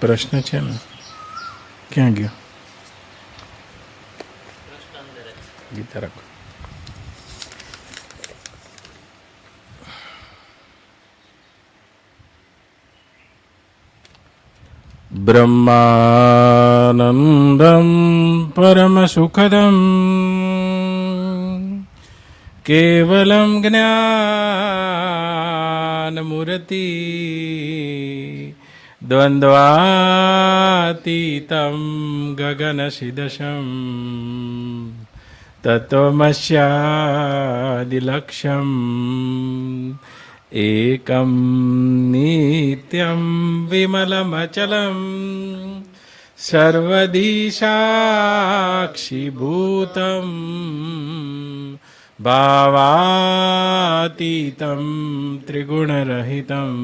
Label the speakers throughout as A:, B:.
A: પ્રશ્ન છે ને, ક્યાં ગયો? ગીતા રાખો. બ્રહ્માનંદમ પરમ સુખદમ કેવલમ જ્ઞાનમૂર્તિ દ્વંદ્વાતીતમ ગગનસિદશમ તત્વમસ્યાદિલક્ષ્યમ એકમ નિત્યમ વિમલમચલમ સર્વદી સાક્ષીભૂતમ ભાવાતીતમ ત્રિગુણરહિતમ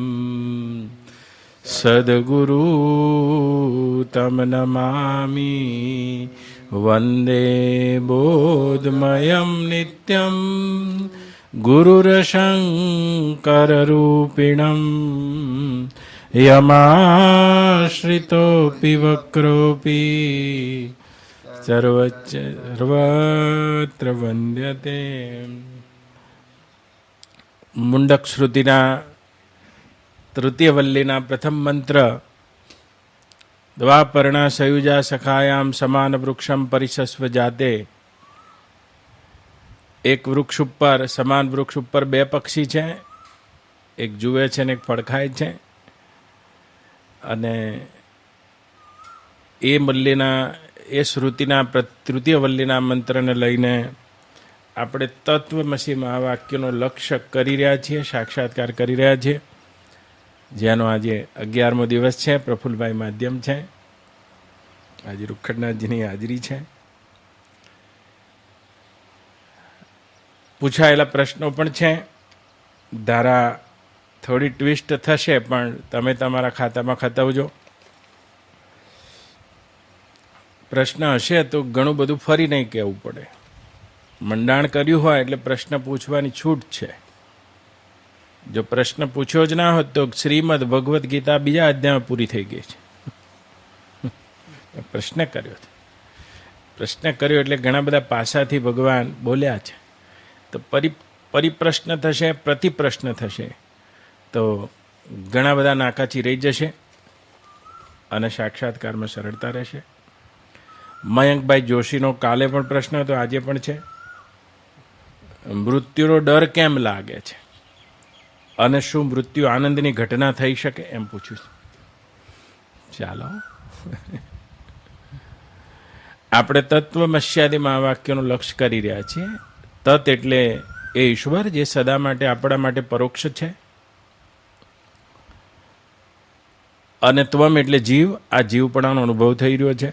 A: સદ્ગુરુ તમ નમામિ વંદે બોધમયમ નિત્યમ ગુરુરશંકરરૂપિણમ યમાશ્રિતોપી વક્રોપી સર્વત્ર વંદ્યતે. મુંડક શ્રુતિના તૃતીય વલ્લીના પ્રથમ મંત્ર દ્વાપર્ણા સયુજા સખાયામ સમાન વૃક્ષમ પરિશસ્વ જાતે. એક વૃક્ષ ઉપર, સમાન વૃક્ષ ઉપર બે પક્ષી છે, એક જુએ છે ને એક પડખાય છે. અને એ મલ્લીના, એ શ્રુતિના તૃતીય વલ્લીના મંત્રને લઈને આપણે તત્વમસીમાં આ વાક્યનો લક્ષ્ય કરી રહ્યા છીએ, સાક્ષાત્કાર કરી રહ્યા છીએ, જેનો આજે 11મો દિવસ છે. પ્રફુલભાઈ માધ્યમ છે, આજે રૂખડનાથજીની હાજરી છે. પૂછાયેલા પ્રશ્નો પણ છે. ધારા થોડી ટ્વિસ્ટ થશે, પણ તમે તમારા ખાતામાં ખતાવજો. પ્રશ્ન હશે તો ઘણું બધું ફરી નહીં કહેવું પડે. મંડાણ કર્યું હોય એટલે પ્રશ્ન પૂછવાની છૂટ છે. જો પ્રશ્ન પૂછ્યો જ ના હોત તો શ્રીમદ ભગવદ્ ગીતા બીજા અધ્યાયમાં પૂરી થઈ ગઈ છે. પ્રશ્ન કર્યો છે. પ્રશ્ન કર્યો એટલે ઘણા બધા પાસાથી ભગવાન બોલ્યા છે. તો પરિપ્રશ્ન થશે, પ્રતિપ્રશ્ન થશે, તો ઘણા બધા નાકાચી રહી જશે અને સાક્ષાત્કારમાં સરળતા રહેશે. મયંકભાઈ જોશીનો કાલે પણ પ્રશ્ન હતો, આજે પણ છે. મૃત્યુનો ડર કેમ લાગે છે અને શું મૃત્યુ આનંદની ઘટના થઈ શકે એમ પૂછ્યું છે. ચાલો, આપણે તત્વમસ્યાદિમાં આ વાક્યનું લક્ષ્ય કરી રહ્યા છીએ. તત એટલે એ ઈશ્વર જે સદા માટે આપણા માટે પરોક્ષ છે, અને ત્વમ એટલે જીવ, આ જીવપણાનો અનુભવ થઈ રહ્યો છે.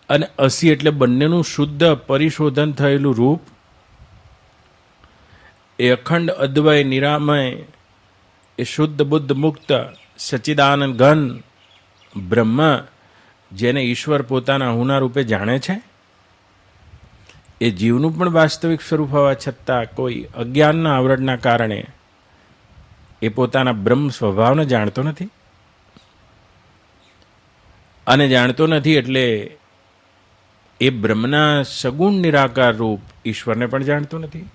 A: અને અસી એટલે બંનેનું શુદ્ધ પરિશોધન થયેલું રૂપ, એ અખંડ અદ્વય નિરામય, એ શુદ્ધ બુદ્ધ મુક્ત સચ્ચિદાનંદ ઘન બ્રહ્મ, જેને ઈશ્વર પોતાના હુના રૂપે જાણે છે. એ જીવનું પણ વાસ્તવિક સ્વરૂપ હોવા છતાં કોઈ અજ્ઞાનના આવરણના કારણે એ પોતાના બ્રહ્મ સ્વભાવને જાણતો નથી. અને જાણતો નથી એટલે એ બ્રહ્મના સગુણ નિરાકાર રૂપ ઈશ્વરને પણ જાણતો નથી.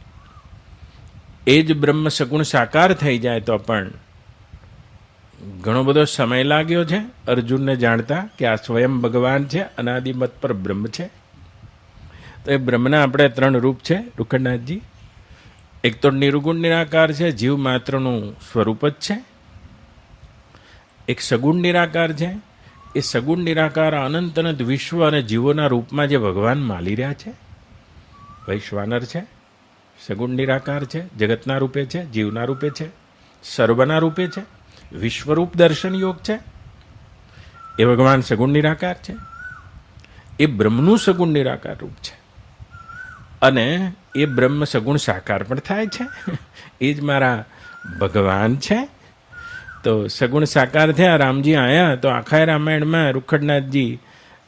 A: એ જ બ્રહ્મ સગુણ સાકાર થઈ જાય તો પણ ઘણો બધો સમય લાગ્યો છે અર્જુનને જાણતા કે આ સ્વયં ભગવાન છે, અનાદિમત પર બ્રહ્મ છે. તો એ બ્રહ્મના આપણે 3 રૂપ છે રૂખડનાથજી. એક તો નિર્ગુણ નિરાકાર છે, જીવ માત્રનું સ્વરૂપ જ છે. એક સગુણ નિરાકાર છે. એ સગુણ નિરાકાર અનંત અનંત વિશ્વ અને જીવોના રૂપમાં જે ભગવાન માલી રહ્યા છે. વૈશ્વાનર છે, સગુણ નિરાકાર છે, જગતના રૂપે છે, જીવના રૂપે છે, સર્વના રૂપે છે, વિશ્વરૂપ દર્શન યોગ છે. એ ભગવાન સગુણ નિરાકાર છે. એ બ્રહ્મનું સગુણ નિરાકાર રૂપ છે. અને એ બ્રહ્મ સગુણ સાકાર પણ થાય છે. એ જ મારા ભગવાન છે. તો સગુણ સાકાર થયા, રામજી આવ્યા તો આખા રામાયણમાં રૂખડનાથજી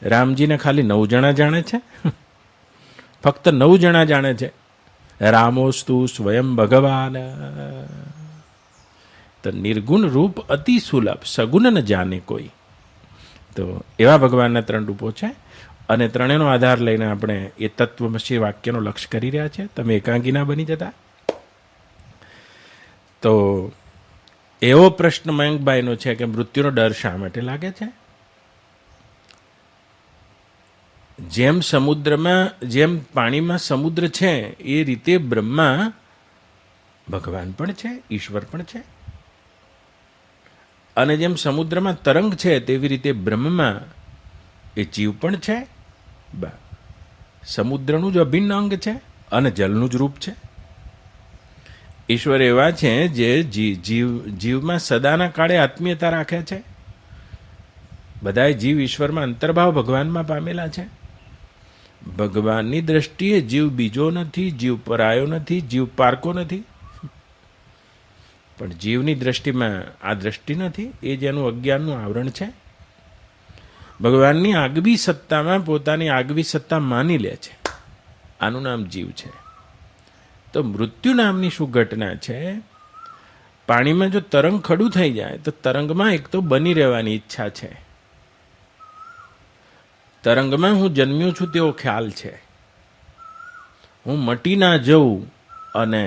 A: રામજીને ખાલી 9 જણા જાણે છે. ફક્ત 9 જણા જાણે છે. રામોસ્તુ સ્વયં ભગવાન. તો નિર્ગુણ રૂપ અતિ સુલભ, સગુણ ન જાને કોઈ. તો એવા ભગવાનના 3 રૂપો છે અને ત્રણેયનો આધાર લઈને આપણે એ તત્વમસી વાક્યનો લક્ષ્ય કરી રહ્યા છે. તમે એકાંગી ના બની જતા. તો એવો પ્રશ્ન મયંકભાઈનો છે કે મૃત્યુનો ડર શા માટે લાગે છે? જેમ સમુદ્રમાં, જેમ પાણીમાં સમુદ્ર છે એ રીતે બ્રહ્મા ભગવાન પણ છે, ઈશ્વર પણ છે. અને જેમ સમુદ્રમાં તરંગ છે તેવી રીતે બ્રહ્મમાં એ જીવ પણ છે. સમુદ્રનું જ અભિન્ન અંગ છે અને જલનું જ રૂપ છે. ઈશ્વર એવા છે જે જીવમાં સદાના કાળે આત્મીયતા રાખે છે. બધાય જીવ ઈશ્વરમાં અંતર્ભાવ ભગવાનમાં પામેલા છે. ભગવાનની દ્રષ્ટિએ જીવ બીજો નથી, જીવ પરાયો નથી, જીવ પારકો નથી. પણ જીવની દ્રષ્ટિમાં આ દ્રષ્ટિ નથી, એ જેનું અજ્ઞાનનું આવરણ છે. ભગવાનની આગવી સત્તામાં પોતાની આગવી સત્તા માની લે છે. આનું નામ જીવ છે. તો મૃત્યુ નામની શું ઘટના છે? પાણીમાં જો તરંગ ખડું થઈ જાય તો તરંગમાં એક તો બની રહેવાની ઈચ્છા છે. તરંગમાં હું જન્મ્યો છું તેવો ખ્યાલ છે. હું મટી ના જઉં અને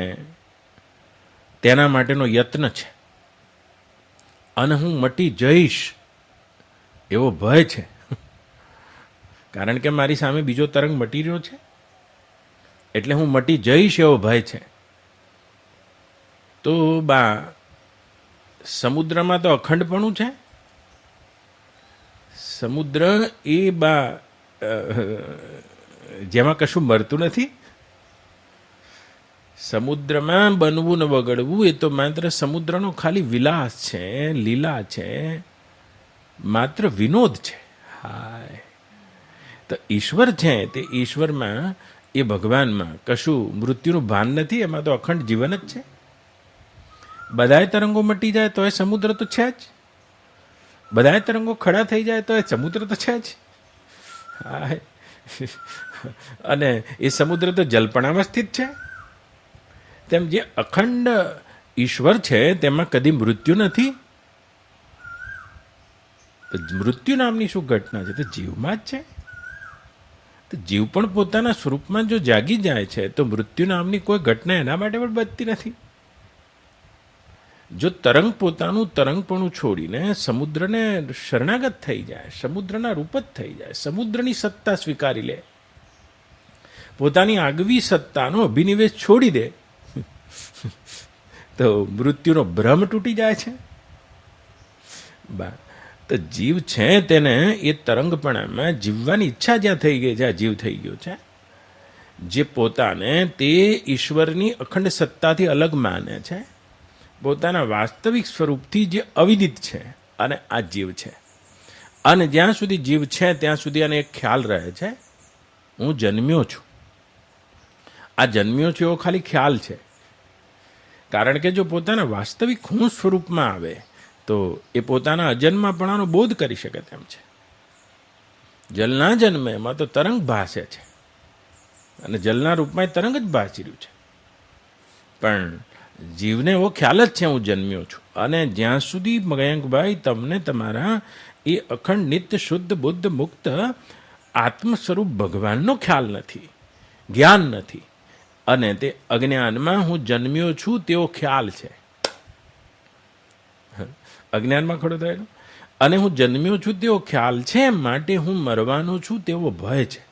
A: તેના માટેનો યત્ન છે. અને હું મટી જઈશ એવો ભય છે. કારણ કે મારી સામે બીજો તરંગ મટી રહ્યો છે, એટલે હું મટી જઈશ એવો ભય છે. તો સમુદ્રમાં તો અખંડપણું છે. સમુદ્ર એ જેમાં કશું મરતું નથી. સમુદ્રમાં બનવું ને બગડવું એ તો માત્ર સમુદ્રનો ખાલી વિલાસ છે, લીલા છે, માત્ર વિનોદ છે. હાય, તો ઈશ્વર છે તે ઈશ્વરમાં, એ ભગવાનમાં કશું મૃત્યુનું ભાન નથી. એમાં તો અખંડ જીવન જ છે. બધાય તરંગો મટી જાય તો એ સમુદ્ર તો છે જ. બધાય તરંગો ખડા થઈ જાય તો એ સમુદ્ર તો છે જ. હાય, અને એ સમુદ્ર તો જલપણામાં સ્થિત છે. તેમ જે અખંડ ઈશ્વર છે તેમાં કદી મૃત્યુ નથી. મૃત્યુ નામની શું ઘટના છે? તો જીવમાં જ છે. તો જીવ પણ પોતાના સ્વરૂપમાં જો જાગી જાય છે તો મૃત્યુ નામની કોઈ ઘટના એના માટે પણ બચતી નથી. જો તરંગ પોતાનું તરંગપણું છોડીને સમુદ્રને શરણાગત થઈ જાય, સમુદ્રના રૂપ જ થઈ જાય, સમુદ્રની સત્તા સ્વીકારી લે, પોતાની આગવી સત્તાનો અભિનિવેશ છોડી દે, તો મૃત્યુનો ભ્રમ તૂટી જાય છે. તો જીવ છે તેને એ તરંગપણામાં જીવવાની ઈચ્છા જ્યાં થઈ ગઈ છે, આ જીવ થઈ ગયો છે, જે પોતાને તે ઈશ્વરની અખંડ સત્તાથી અલગ માને છે, પોતાના વાસ્તવિક સ્વરૂપથી જે અવિદિત છે, અને આ જીવ છે. અને જ્યાં સુધી જીવ છે ત્યાં સુધી આને એક ખ્યાલ રહે છે, હું જન્મ્યો છું. આ જન્મ્યો છું એવો ખાલી ખ્યાલ છે. કારણ કે જો પોતાના વાસ્તવિક હું સ્વરૂપમાં આવે તો એ પોતાના અજન્માપણાનો બોધ કરી શકે તેમ છે. જલના જન્મે એમાં તો તરંગ ભાસે છે, અને જલના રૂપમાં તરંગ જ ભાસી રહ્યું છે. પણ જીવને એવો ખ્યાલ જ છે હું જન્મ્યો છું. અને જ્યાં સુધી મયંકભાઈ તમને તમારા એ અખંડ નિત્ય શુદ્ધ બુદ્ધ મુક્ત આત્મ સ્વરૂપ ભગવાનનો ખ્યાલ નથી, જ્ઞાન નથી, અને તે અજ્ઞાનમાં હું જન્મ્યો છું તેવો ખ્યાલ છે, અજ્ઞાનમાં ખડો થયેલો, અને હું જન્મ્યો છું તેવો ખ્યાલ છે, માટે હું મરવાનો છું તેવો ભય છે.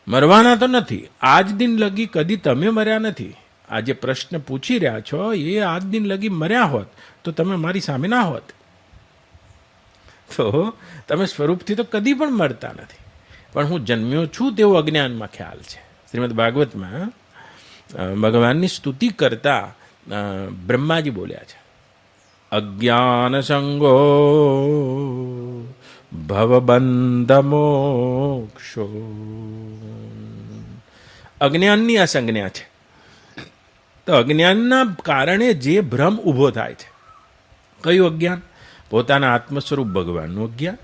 A: મરવાના તો નથી. આજ દિન લગી કદી તમે મર્યા નથી. આ જે પ્રશ્ન પૂછી રહ્યા છો એ આજ દિન લગી મર્યા હોત તો તમે મારી સામે ના હોત. તો તમે સ્વરૂપથી તો કદી પણ મરતા નથી. પણ હું જન્મ્યો છું તેવો અજ્ઞાનમાં ખ્યાલ છે. શ્રીમદ ભાગવતમાં ભગવાનની સ્તુતિ કરતા બ્રહ્માજી બોલ્યા છે, અજ્ઞાન સંગો ભવબંધ મોક્ષો. અજ્ઞાનની આ સંજ્ઞા છે. તો અજ્ઞાનના કારણે જે ભ્રમ ઊભો થાય છે, કયું અજ્ઞાન? પોતાના આત્મ સ્વરૂપ ભગવાનનું અજ્ઞાન,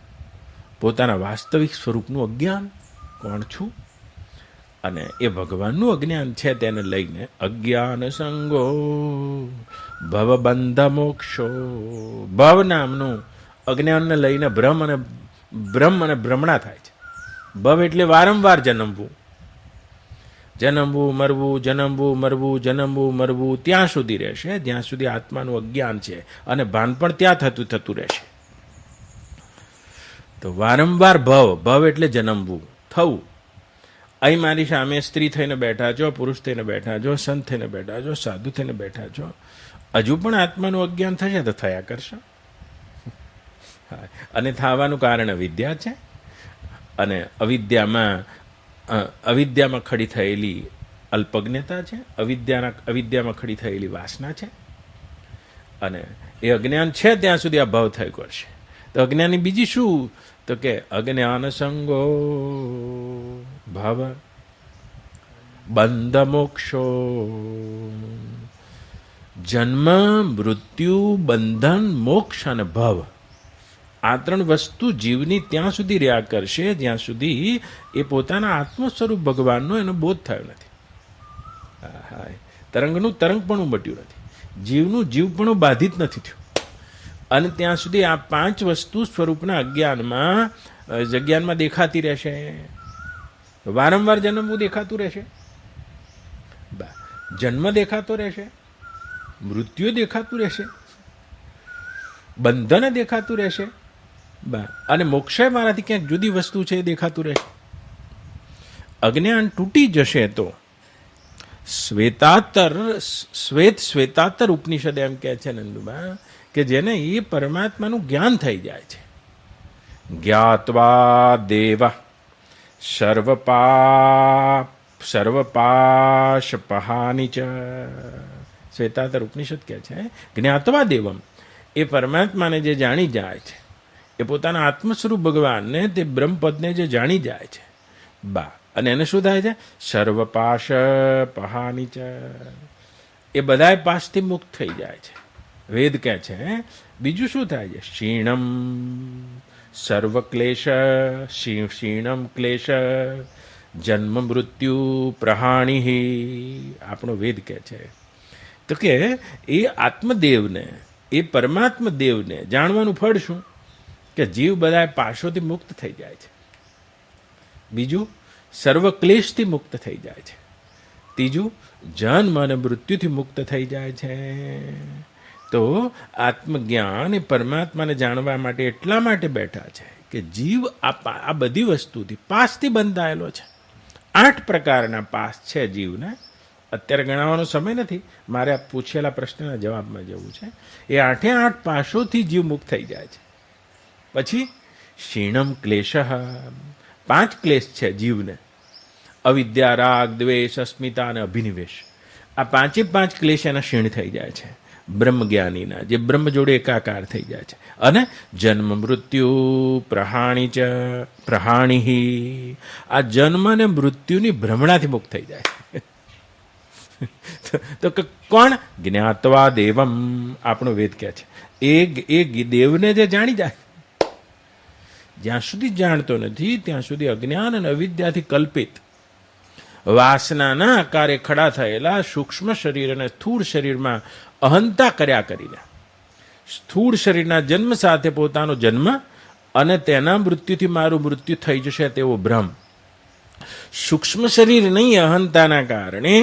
A: પોતાના વાસ્તવિક સ્વરૂપનું અજ્ઞાન. કોણ છું? અને એ ભગવાનનું અજ્ઞાન છે તેને લઈને અજ્ઞાન સંગો ભવબંધ મોક્ષો, ભવ નામનું અજ્ઞાનને લઈને ભ્રમ અને ભ્રમણા થાય છે. ભવ એટલે વારંવાર જન્મવું, જન્મવું મરવું, જન્મવું મરવું, જન્મવું મરવું ત્યાં સુધી રહેશે જ્યાં સુધી આત્માનું અજ્ઞાન છે, અને ભાન પણ ત્યાં થતું રહેશે. તો વારંવાર ભવ એટલે જન્મવું થવું. અહીં મારી સામે સ્ત્રી થઈને બેઠા છો, પુરુષ થઈને બેઠા છો, સંત થઈને બેઠા છો, સાધુ થઈને બેઠા છો, હજુ પણ આત્માનું અજ્ઞાન થશે તો થયા કરશો. અને થવાનું કારણ અવિદ્યા છે, અને અવિદ્યામાં ખડી થયેલી અલ્પજ્ઞતા છે, અવિદ્યામાં ખડી થયેલી વાસના છે, અને એ અજ્ઞાન છે ત્યાં સુધી આ ભાવ થયો કરશે. તો અજ્ઞાની બીજી શું? તો કે અજ્ઞાન સંગો ભાવ બંધ મોક્ષો, જન્મ મૃત્યુ બંધન મોક્ષ અને ભવ, આ ત્રણ વસ્તુ જીવની ત્યાં સુધી રહ્યા કરશે જ્યાં સુધી એ પોતાના આત્મ સ્વરૂપ ભગવાનનો એનો બોધ થયો નથી. તરંગનું તરંગપણું મટ્યું નથી, જીવનું જીવપણું બાધિત નથી થયું, અને ત્યાં સુધી આ પાંચ વસ્તુ સ્વરૂપના અજ્ઞાનમાં દેખાતી રહેશે. વારંવાર જન્મવું દેખાતું રહેશે, જન્મ દેખાતો રહેશે, મૃત્યુ દેખાતું રહેશે, બંધન દેખાતું રહેશે, અને મોક્ષય મારાથી ક્યાંક જુદી વસ્તુ છે એ દેખાતું રહેશે. અજ્ઞાન તૂટી જશે તો શ્વેતાતર ઉપનિષદ એમ કહે છે નંદુબા કે જેને એ પરમાત્માનું જ્ઞાન થઈ જાય છે. જ્ઞાત્વા દેવ સર્વપાશપહાનિ ચ, શ્વેતાતર ઉપનિષદ કહે છે જ્ઞાત્વા દેવમ, એ પરમાત્માને જે જાણી જાય છે, એ પોતાના આત્મ સ્વરૂપ ભગવાનને, તે બ્રહ્મપદને જે જાણી જાય છે, અને એને શું થાય છે? સર્વપાશ પહાનિ ચ, એ બધાય પાશથી મુક્ત થઈ જાય છે. વેદ કહે છે બીજું શું થાય છે? ક્ષીણમ સર્વક્લેશ, ક્ષીણમ ક્લેશ જન્મ મૃત્યુ પ્રહાણિ, આપણો વેદ કહે છે. તો કે એ આત્મદેવને, એ પરમાત્મા દેવને જાણવાનું ફળ શું? કે જીવ બધા પાશોથી મુક્ત થઈ જાય છે. બીજું, સર્વ ક્લેશથી મુક્ત થઈ જાય છે. ત્રીજું, જન્મ અને મૃત્યુથી મુક્ત થઈ જાય છે. તો આત્મજ્ઞાન એ પરમાત્માને જાણવા માટે એટલા માટે બેઠા છે કે જીવ આ બધી વસ્તુથી પાસથી બંધાયેલો છે. 8 પ્રકારના પાસ છે જીવને. અત્યારે ગણાવવાનો સમય નથી, મારે આ પૂછેલા પ્રશ્નના જવાબમાં જવું છે. એ 8 પાસોથી જીવ મુક્ત થઈ જાય છે. પછી ક્ષીણમ ક્લેશ, 5 ક્લેશ છે જીવને: અવિદ્યા, રાગ, દ્વેષ, અસ્મિતા અને અભિનિવેશ. આ 5 ક્લેશ એના ક્ષીણ થઈ જાય છે બ્રહ્મજ્ઞાનીના, જે બ્રહ્મ જોડે એકાકાર થઈ જાય છે. અને જન્મ મૃત્યુ પ્રહાણિ, આ જન્મ અને મૃત્યુની ભ્રમણાથી મુક્ત થઈ જાય છે. તો કોણ? જ્ઞાત્વા દેવમ, આપણો વેદ કહે છે. એ દેવને જે જાણી જાય, જ્યાં સુધી જાણતો નથી ત્યાં સુધી અજ્ઞાન અને અવિદ્યાથી કલ્પિત વાસનાના આકારે ખડા થયેલા સૂક્ષ્મ શરીર અને સ્થૂળ શરીરમાં અહંતા કર્યા કરીને, સ્થૂળ શરીરના જન્મ સાથે પોતાનો જન્મ અને તેના મૃત્યુથી મારું મૃત્યુ થઈ જશે તેવો ભ્રમ, સૂક્ષ્મ શરીર નહીં અહંતાના કારણે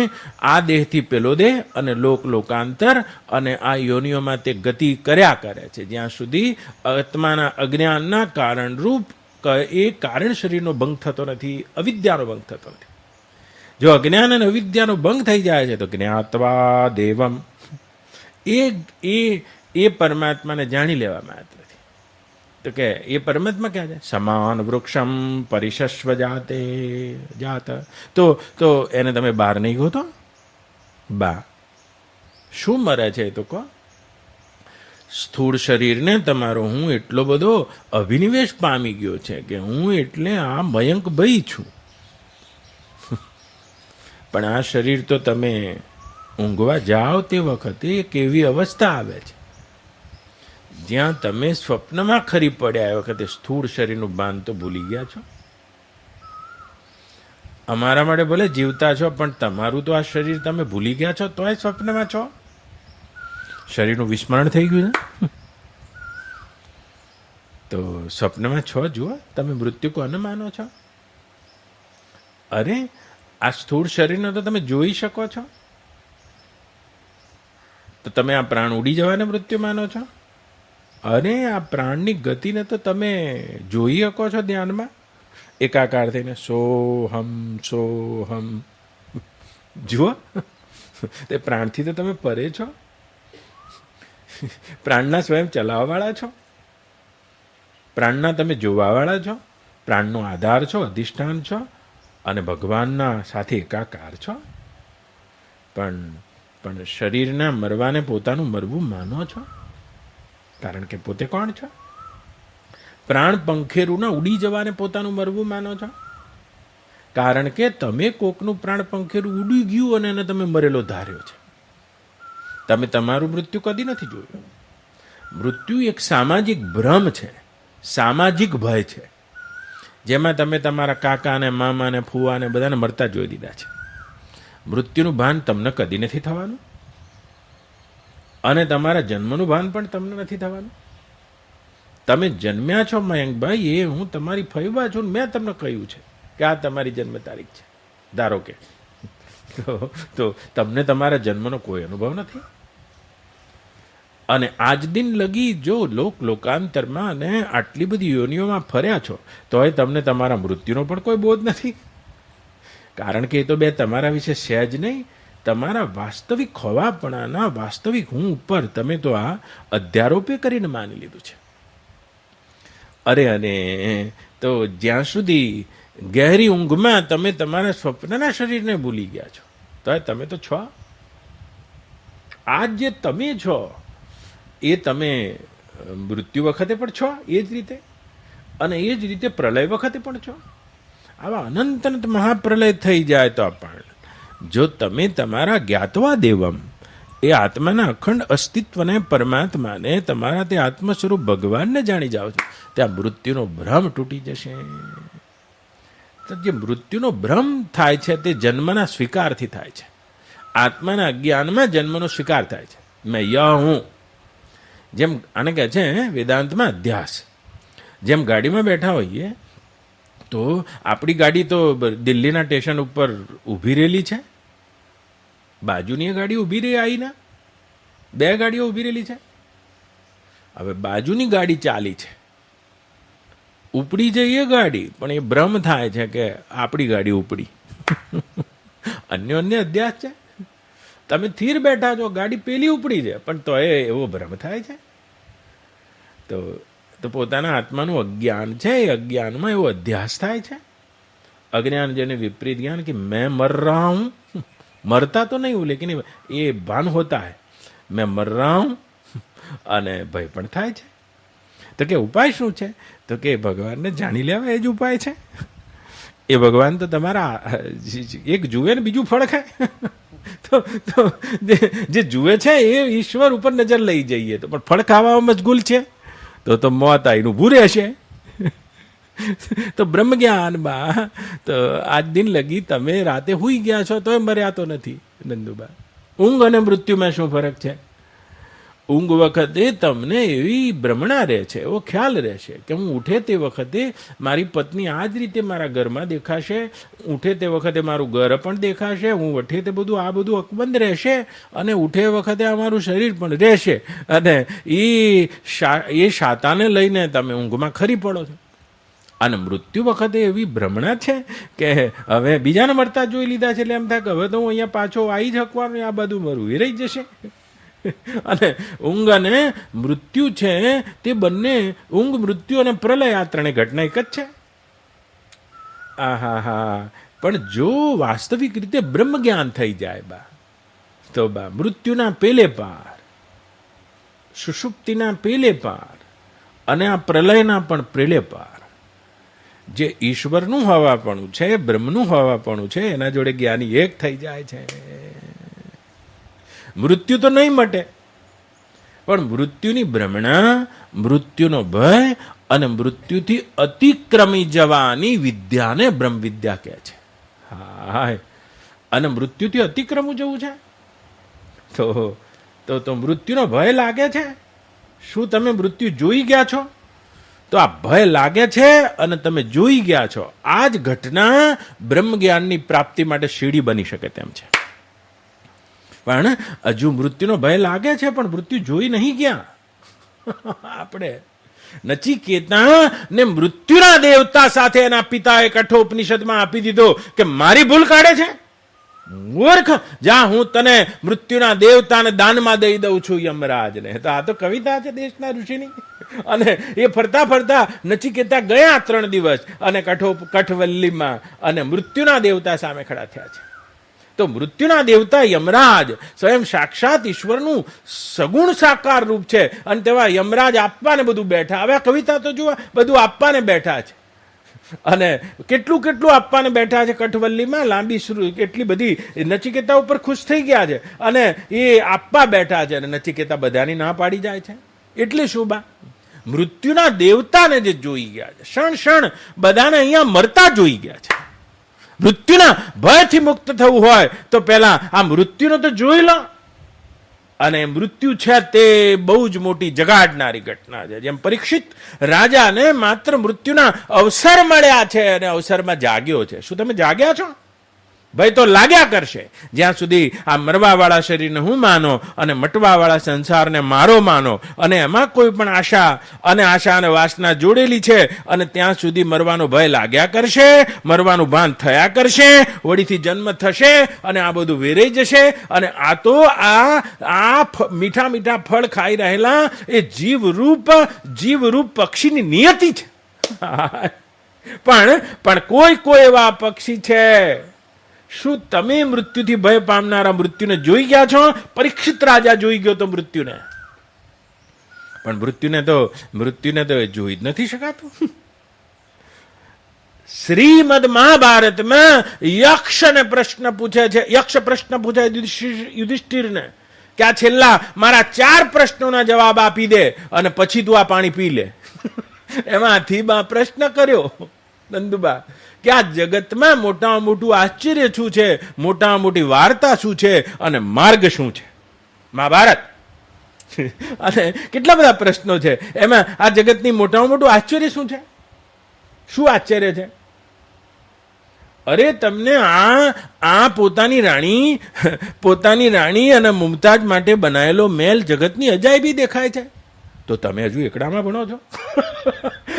A: આ દેહથી પેલો દેહ અને લોકાંતર અને આ યોનિઓમાં તે ગતિ કર્યા કરે છે, જ્યાં સુધી આત્માના અજ્ઞાનના કારણરૂપ એ કારણ શરીરનો ભંગ થતો નથી, અવિદ્યાનો ભંગ થતો નથી. જો અજ્ઞાન અને અવિદ્યાનો ભંગ થઈ જાય છે તો જ્ઞાત્વા દેવમ, એ પરમાત્માને જાણી લેવામાં આવતું નથી. તો કે એ પરમાત્મા ક્યાં છે? સમાન વૃક્ષમ પરિશસ્વ જાત. તો એને તમે બહાર નહીં ગોતો? શું મરે છે? તો કહો. સ્થૂળ શરીરને તમારો હું એટલો બધો અભિનિવેશ પામી ગયો છે કે હું એટલે આ મયંક ભઈ છું. પણ આ શરીર તો તમે ઊંઘવા જાઓ તે વખતે એક એવી અવસ્થા આવે છે જ્યાં તમે સ્વપ્નમાં ખરી પડ્યા એ વખતે સ્થૂળ શરીરનું ભાન તો ભૂલી ગયા છો. અમારા માટે ભલે જીવતા છો, પણ તમારું તો આ શરીર તમે ભૂલી ગયા છો, તોય સ્વપ્નમાં છો. શરીરનું વિસ્મરણ થઈ ગયું ને. તો સ્વપ્નમાં છો. જુઓ, તમે મૃત્યુ કોને માનો છો? અરે આ સ્થૂળ શરીરને તો તમે જોઈ શકો છો, તો તમે આ પ્રાણ ઉડી જવાને મૃત્યુ માનો છો? અરે આ પ્રાણની ગતિને તો તમે જોઈ શકો છો ધ્યાનમાં, એકાકાર થઈને સોહમ સોહમ. જુઓ, તે પ્રાણથી તો તમે પરે છો, પ્રાણના સ્વયં ચલાવવાવાળા છો, પ્રાણના તમે જોવાવાળા છો, પ્રાણનો આધાર છો, અધિષ્ઠાન છો, અને ભગવાનના સાથે એકાકાર છો. પણ શરીરના મરવાને પોતાનું મરવું માનો છો, કારણ કે પોતે કોણ છો? પ્રાણ પંખેરુના ઉડી જવાને પોતાનું મરવું માનો છો, કારણ કે તમે કોકનું પ્રાણ પંખેરું ઉડી ગયું અને એને તમે મરેલો ધાર્યો છે. તમે તમારું મૃત્યુ કદી નથી જોયું. મૃત્યુ એક સામાજિક ભ્રમ છે, સામાજિક ભય છે, જેમાં તમે તમારા કાકાને, મામાને, ફુવાને બધાને મરતા જોઈ દીધા છે. મૃત્યુનું ભાન તમને કદી નથી થવાનું, અને તમારા જન્મનું ભાન પણ તમને નથી થવાનું. તમે જન્મ્યા છો મયંકભાઈ, એ હું તમારી ફૈવા છું, મેં તમને કહ્યું છે કે આ તમારી જન્મ તારીખ છે, ધારો કે, તો તમને તમારા જન્મનો કોઈ અનુભવ નથી. અને આજ દિન લગી જો લોકાંતરમાં અને આટલી બધી યોનિઓમાં ફર્યા છો, તોય તમને તમારા મૃત્યુનો પણ કોઈ બોધ નથી, કારણ કે એ તો બે તમારા વિશે સહેજ નહીં, તમારા વાસ્તવિક ખોવાપણાના વાસ્તવિક હું ઉપર તમે તો આ અધ્યારોપે કરીને માની લીધું છે. અરે અને તો જ્યાં સુધી ગહેરી ઊંઘમાં તમે તમારા સ્વપ્નના શરીરને ભૂલી ગયા છો, તો તમે તો છો. આજ જે તમે છો એ તમે મૃત્યુ વખતે પણ છો, એ જ રીતે, અને એ જ રીતે પ્રલય વખતે પણ છો. આવા અનંત અનંત મહાપ્રલય થઈ જાય તો પણ જો તમે તમારા જ્ઞાતવા દેવમ, એ આત્માના અખંડ અસ્તિત્વને, પરમાત્માને, તમારા તે આત્મ સ્વરૂપ ભગવાનને જાણી જાઓ છો, ત્યાં મૃત્યુનો ભ્રમ તૂટી જશે. તો જે મૃત્યુનો ભ્રમ થાય છે તે જન્મના સ્વીકારથી થાય છે. આત્માના અજ્ઞાનમાં જન્મનો સ્વીકાર થાય છે. મેં હું, જેમ આને કહે છે વેદાંતમાં અધ્યાસ. જેમ ગાડીમાં બેઠા હોઈએ તો આપણી ગાડી તો દિલ્હીના સ્ટેશન ઉપર ઊભી રહેલી છે, બાજુની ગાડી ઊભી રહી, આવીના બે ગાડીઓ ઊભી રહેલી છે. હવે બાજુની ગાડી ચાલી છે, ઉપડી જઈએ ગાડી, પણ એ ભ્રમ થાય છે કે આપણી ગાડી ઉપડી. અન્ય અધ્યાસ છે. તમે સ્થિર બેઠા છો, ગાડી પેલી ઉપડી છે, પણ તો એવો ભ્રમ થાય છે. તો પોતાના આત્માનું અજ્ઞાન છે, એ અજ્ઞાનમાં એવો અધ્યાસ થાય છે. અજ્ઞાન જેને વિપરીત જ્ઞાન કે મેં મર રહા હું, મરતા તો નહીં હું, લેકિન એ ભાન હોતા હૈ મેં મર રહા હું, અને ભય પણ થાય છે. તો કે ઉપાય શું છે? તો કે ભગવાનને જાણી લેવા એ જ ઉપાય છે. એ ભગવાન તો તમારા એક જુએ ને બીજું ફળ ખાય. તો જે જુએ છે એ ઈશ્વર ઉપર નજર લઈ જઈએ તો પણ ફળ ખાવામાં મશગુલ છે, તો મોત આવીને ઊભું રહેશે. તો બ્રહ્મ જ્ઞાનમાં તો આજ દિન લગી તમે રાતે હુઈ ગયા છો તોય મર્યા તો નથી. નંદુબા, ઊંઘ અને મૃત્યુમાં શું ફરક છે? ઊંઘ વખતે તમને એવી ભ્રમણા રહે છે, એવો ખ્યાલ રહેશે કે હું ઉઠે તે વખતે મારી પત્ની આ જ રીતે મારા ઘરમાં દેખાશે, ઉઠે તે વખતે મારું ઘર પણ દેખાશે, હું ઉઠે તે બધું આ બધું અકબંધ રહેશે, અને ઉઠે વખતે આ મારું શરીર પણ રહેશે. અને એ શાતાને લઈને તમે ઊંઘમાં ખરી પડો છો. અને મૃત્યુ વખતે એવી ભ્રમણા છે કે હવે બીજાને મરતા જોઈ લીધા છે, એટલે એમ થાય કે હવે તો હું અહીંયા પાછો આવી જ શકવાનું, આ બધું મારું વિરાઈ જશે. અને ઊંઘ અને મૃત્યુ છે તે બંને, ઊંઘ, મૃત્યુ અને પ્રલય, આ ત્રણેય ઘટના એક જ છે. આહા, પણ જો વાસ્તવિક રીતે બ્રહ્મ જ્ઞાન થઈ જાય તો મૃત્યુના પેલે પાર, સુષુપ્તિના પેલે પાર, અને આ પ્રલયના પણ પેલે પાર જે ઈશ્વરનું હોવાપણું છે, બ્રહ્મનું હોવાપણું છે, એના જોડે જ્ઞાની એક થઈ જાય છે. મૃત્યુ તો નહીં મટે, પણ મૃત્યુની ભ્રમણા, મૃત્યુનો ભય અને મૃત્યુથી અતિક્રમી જવાની વિદ્યાને બ્રહ્મ વિદ્યા કહે છે. હા, અને મૃત્યુથી અતિક્રમવું જવું છે તો મૃત્યુનો ભય લાગે છે. શું તમે મૃત્યુ જોઈ ગયા છો? તો આ ભય લાગે છે અને તમે જોઈ ગયા છો. આ જ ઘટના બ્રહ્મ જ્ઞાનની પ્રાપ્તિ માટે સીડી બની શકે તેમ છે. પણ હજુ મૃત્યુનો ભય લાગે છે, પણ મૃત્યુ જોઈ નહીં ગયા. આપણે નચિકેતા ને મૃત્યુના દેવતા સાથે એના પિતાએ કઠોપનિષદમાં આપી દીધો કે મારી ભૂલ કાઢે છે, મૂર્ખ, જા હું તને મૃત્યુના દેવતાને દાનમાં દઈ દઉં છું, યમરાજને. તો આ તો કવિતા છે દેશના ઋષિની. અને એ ફરતા ફરતા નચિકેતા ગયા 3 દિવસ અને કઠવલ્લીમાં અને મૃત્યુના દેવતા સામે ખડા થયા છે. તો મૃત્યુના દેવતા યમરાજ સ્વયં સાક્ષાત ઈશ્વરનું સગુણ સાકાર રૂપ છે. અને તેવા યમરાજ આપવાને બધું બેઠા. હવે આ કવિતા તો જુઓ, બધું આપવાને બેઠા છે. અને કેટલું કેટલું આપવાને બેઠા છે. કઠવલ્લીમાં લાંબી કેટલી બધી નચિકેતા ઉપર ખુશ થઈ ગયા છે અને એ આપવા બેઠા છે. અને નચિકેતા બધાની ના પાડી જાય છે. એટલે શું બા? મૃત્યુના દેવતાને જે જોઈ ગયા છે, ક્ષણ ક્ષણ બધાને અહીંયા મરતા જોઈ ગયા છે. મૃત્યુના ભયથી મુક્ત થવું હોય તો પહેલા આ મૃત્યુનો તો જોઈ લો. અને મૃત્યુ છે તે બહુ જ મોટી જગાડનારી ઘટના છે. જેમ પરીક્ષિત રાજાને માત્ર મૃત્યુના અવસર મળ્યા છે અને અવસરમાં જાગ્યો છે. શું તમે જાગ્યા છો? ભય તો લાગ્યા કરશે જ્યાં સુધી આ મરવાવાળા શરીરને હું માનો અને મટવાવાળા સંસારને મારો માનો અને એમાં કોઈ પણ આશા અને વાસના જોડેલી છે. અને ત્યાં સુધી મરવાનો ભય લાગ્યા કરશે, મરવાનું ભાન થયા કરશે, વળીથી જન્મ થશે અને આ બધું વેરાઈ જશે. અને આ તો આ મીઠા મીઠા ફળ ખાઈ રહેલા એ જીવરૂપ પક્ષીની નિયતિ છે. પણ કોઈ એવા પક્ષી છે. શું તમે મૃત્યુથી ભય પામનારા મૃત્યુને જોઈ ગયા છો? પરીક્ષિત રાજા જોઈ ગયો તો મૃત્યુને, પણ મૃત્યુને તો જોઈ જ નથી શકાતું. શ્રીમદ મહાભારતમાં યક્ષ પ્રશ્ન પૂછે છે યુધિષ્ઠિરને કે આ છેલ્લા મારા 4 પ્રશ્નોના જવાબ આપી દે અને પછી તું આ પાણી પી લે. એમાંથી પ્રશ્ન કર્યો નંદુબા કે આ જગતમાં મોટામાં મોટું આશ્ચર્ય શું છે, મોટામાં મોટી વાર્તા શું છે અને માર્ગ શું છે? મહાભારત. અને કેટલા બધા પ્રશ્નો છે એમાં. આ જગતની મોટામાં મોટું આશ્ચર્ય શું છે? શું આશ્ચર્ય છે? અરે તમને આ પોતાની રાણી અને મુમતાજ માટે બનાવેલો મહેલ જગતની અજાયબી દેખાય છે. તો તમે હજુ એકડામાં ભણો છો.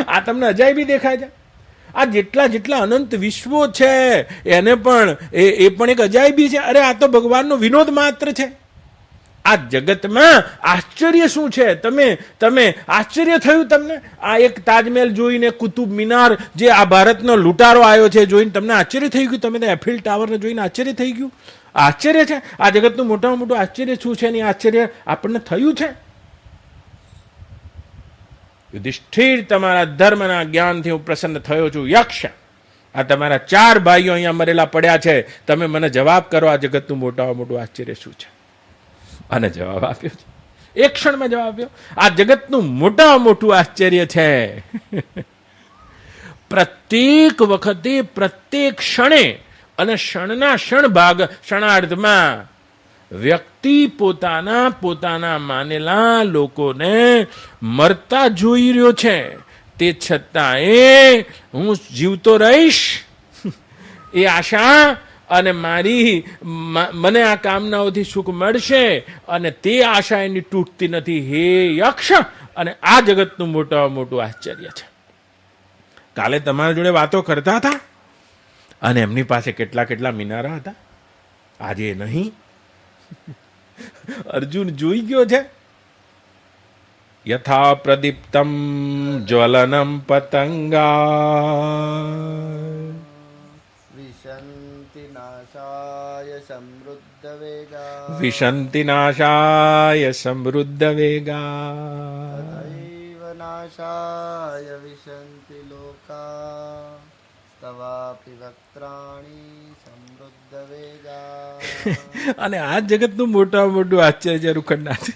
A: આ તમને અજાયબી દેખાય છે. આ જેટલા અનંત વિશ્વો છે એને પણ એ પણ એક અજાયબી છે. અરે આ તો ભગવાનનો વિનોદ માત્ર છે. આ જગતમાં આશ્ચર્ય શું છે? તમે આશ્ચર્ય થયું તમને? આ એક તાજમહેલ જોઈને, કુતુબ મિનાર જે આ ભારતનો લૂંટારો આવ્યો છે જોઈને તમને આશ્ચર્ય થઈ ગયું? તમે એફિલ ટાવરને જોઈને આશ્ચર્ય થઈ ગયું? આશ્ચર્ય છે. આ જગતનું મોટામાં મોટું આશ્ચર્ય શું છે? ને આશ્ચર્ય આપણને થયું છે. યુધિષ્ઠિર, તમારા ધર્મના જ્ઞાનથી હું પ્રસન્ન થયો છું. યક્ષ, આ તમારા 4 ભાઈઓ અહીંયા મરેલા પડ્યા છે. તમે મને જવાબ કરો, આ જગતનું મોટામાં મોટું આશ્ચર્ય શું છે? અને જવાબ આપ્યો છે. એક ક્ષણમાં જવાબ આપ્યો. આ જગતનું મોટામાં મોટું આશ્ચર્ય છે પ્રત્યેક વખતે, પ્રત્યેક ક્ષણે અને ક્ષણાર્ધમાં વ્યક્તિ પોતાના માનેલા લોકોને મરતા જોઈ રહ્યો છે. તે છતાં હું જીવતો રહીશ એ આશા અને મને આ કામનાઓથી સુખ મળશે અને તે આશા એની તૂટતી નથી. હે યક્ષ, અને આ જગતનું મોટામાં મોટું આશ્ચર્ય છે. કાલે તમારા જોડે વાતો કરતા હતા અને એમની પાસે કેટલા મિનારા હતા, આજે નહીં. અર્જુન જોઈ ગયો છે. યથા પ્રદીપ્તમ જ્વલનમ પતંગા વિશંતિ નાશાય સમૃદ્ધ વેગા નાશાય વિશંતિ લોકા તવાપી વક્ત્રાણી સમૃદ્ધ વેગા. અને આ જગતનું મોટામાં મોટું આશ્ચર્ય રૂખંડનાથ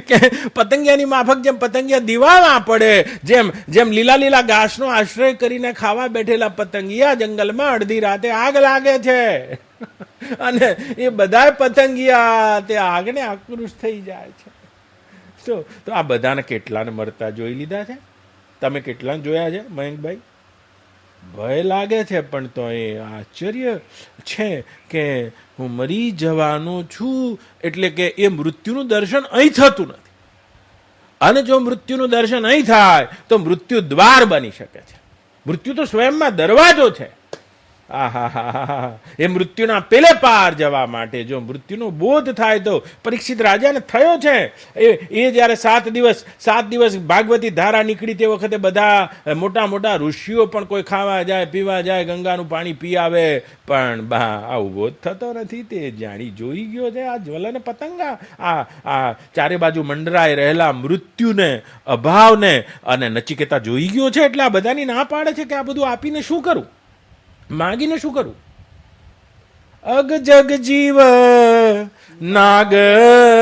A: કે પતંગિયાની માફક જેમ પતંગિયા દિવાળમાં પડે, જેમ જેમ લીલા લીલા ઘાસનો આશ્રય કરીને ખાવા બેઠેલા પતંગિયા જંગલમાં અડધી રાતે આગ લાગે છે અને એ બધા પતંગિયા તે આગને આક્રુશ થઈ જાય છે. તો આ બધાને કેટલાને મરતા જોઈ લીધા છે? તમે કેટલાને જોયા છે મયંકભાઈ? ભય લાગે છે, પણ તો એ આશ્ચર્ય છે કે હું મરી જવાનો છું એટલે કે એ મૃત્યુનું દર્શન અહીં થતું નથી. અને જો મૃત્યુનું દર્શન અહીં થાય તો મૃત્યુ દ્વાર બની શકે છે. મૃત્યુ તો સ્વયંમાં દરવાજો છે. એ મૃત્યુના પેલે પાર જવા માટે જો મૃત્યુનો બોધ થાય તો પરીક્ષિત રાજાને થયો છે. એ જ્યારે 7 દિવસ ભાગવતી ધારા નીકળી તે વખતે બધા મોટા મોટા ઋષિઓ પણ કોઈ ખાવા જાય, પીવા જાય, ગંગાનું પાણી પી આવે, પણ આવું બોધ થતો નથી. તે જાણી જોઈ ગયો છે આ જ્વલન પતંગા, આ ચારે બાજુ મંડરાઈ રહેલા મૃત્યુને, અભાવને, અને નચિકેતા જોઈ ગયો છે. એટલે આ બધાની ના પાડે છે કે આ બધું આપીને શું કરું, માગીને શું કરું? અગ જગ જીવ નાગ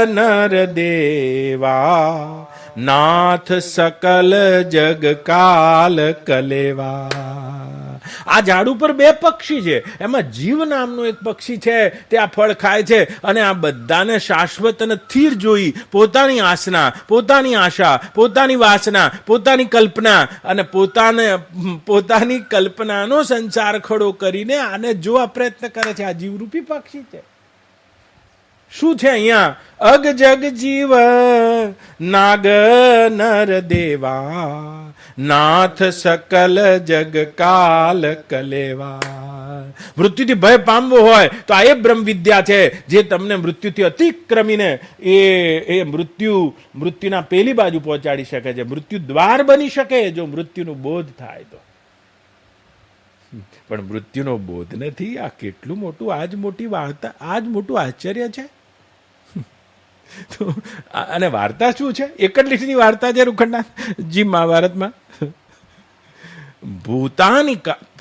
A: નર દેવા, નાથ સકલ જગ કાલ કલેવા. આ ઝાડ ઉપર 2 પક્ષી છે, એમાં જીવ નામનું એક પક્ષી છે, તે આ ફળ ખાય છે અને આ બધાને શાશ્વત અને સ્થિર જોઈ પોતાની આસના, પોતાની આશા, પોતાની વાસના, પોતાની કલ્પના અને પોતાની કલ્પનાનો સંસાર ખડો કરીને આને જોવા પ્રયત્ન કરે છે. આ જીવરૂપી પક્ષી છે. શું છે અહીંયા? અગ જગ જીવ નાગ નર દેવા, નાથ સકલ જગ કાલ કલેવા. મૃત્યુથી ભય પામવો હોય તો આ એ બ્રહ્મ વિદ્યા છે જે તમને મૃત્યુથી અતિક્રમીને એ મૃત્યુના પેલી બાજુ પહોંચાડી શકે છે. મૃત્યુ દ્વાર બની શકે જો મૃત્યુનો બોધ થાય તો. પણ મૃત્યુનો બોધ નથી. આ કેટલું મોટું, આજ મોટી વાર્તા, આજ મોટું આશ્ચર્ય છે. તો અને વાર્તા શું છે? એક જ લીટીની વાર્તા છે રૂખંડનાથજી મહાભારતમાં.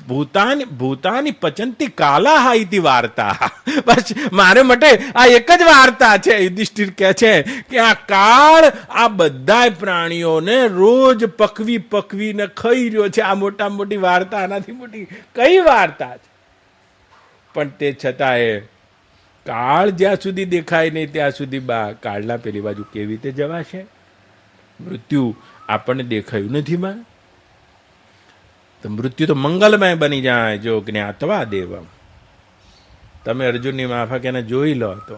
A: ભૂતાની પચંતી કાલા ઇતિ વાર્તા. બસ મારે માટે આ એક જ વાર્તા છે. યુધિષ્ઠિર કહે છે કે આ કાળ આ બધા પ્રાણીઓને રોજ પકવીને ખાઈ રહ્યો છે. આ મોટા મોટી વાર્તા, આનાથી મોટી કઈ વાર્તા છે? પણ તે છતાંય કાળ જ્યાં સુધી દેખાય નહીં ત્યાં સુધી કાળના પેલી બાજુ કેવી રીતે જવાશે? મૃત્યુ આપણને દેખાયું નથી માં, તો મૃત્યુ તો મંગલમય બની જાય જો જ્ઞાતવા દેવમ. તમે અર્જુનની માફક એને જોઈ લો તો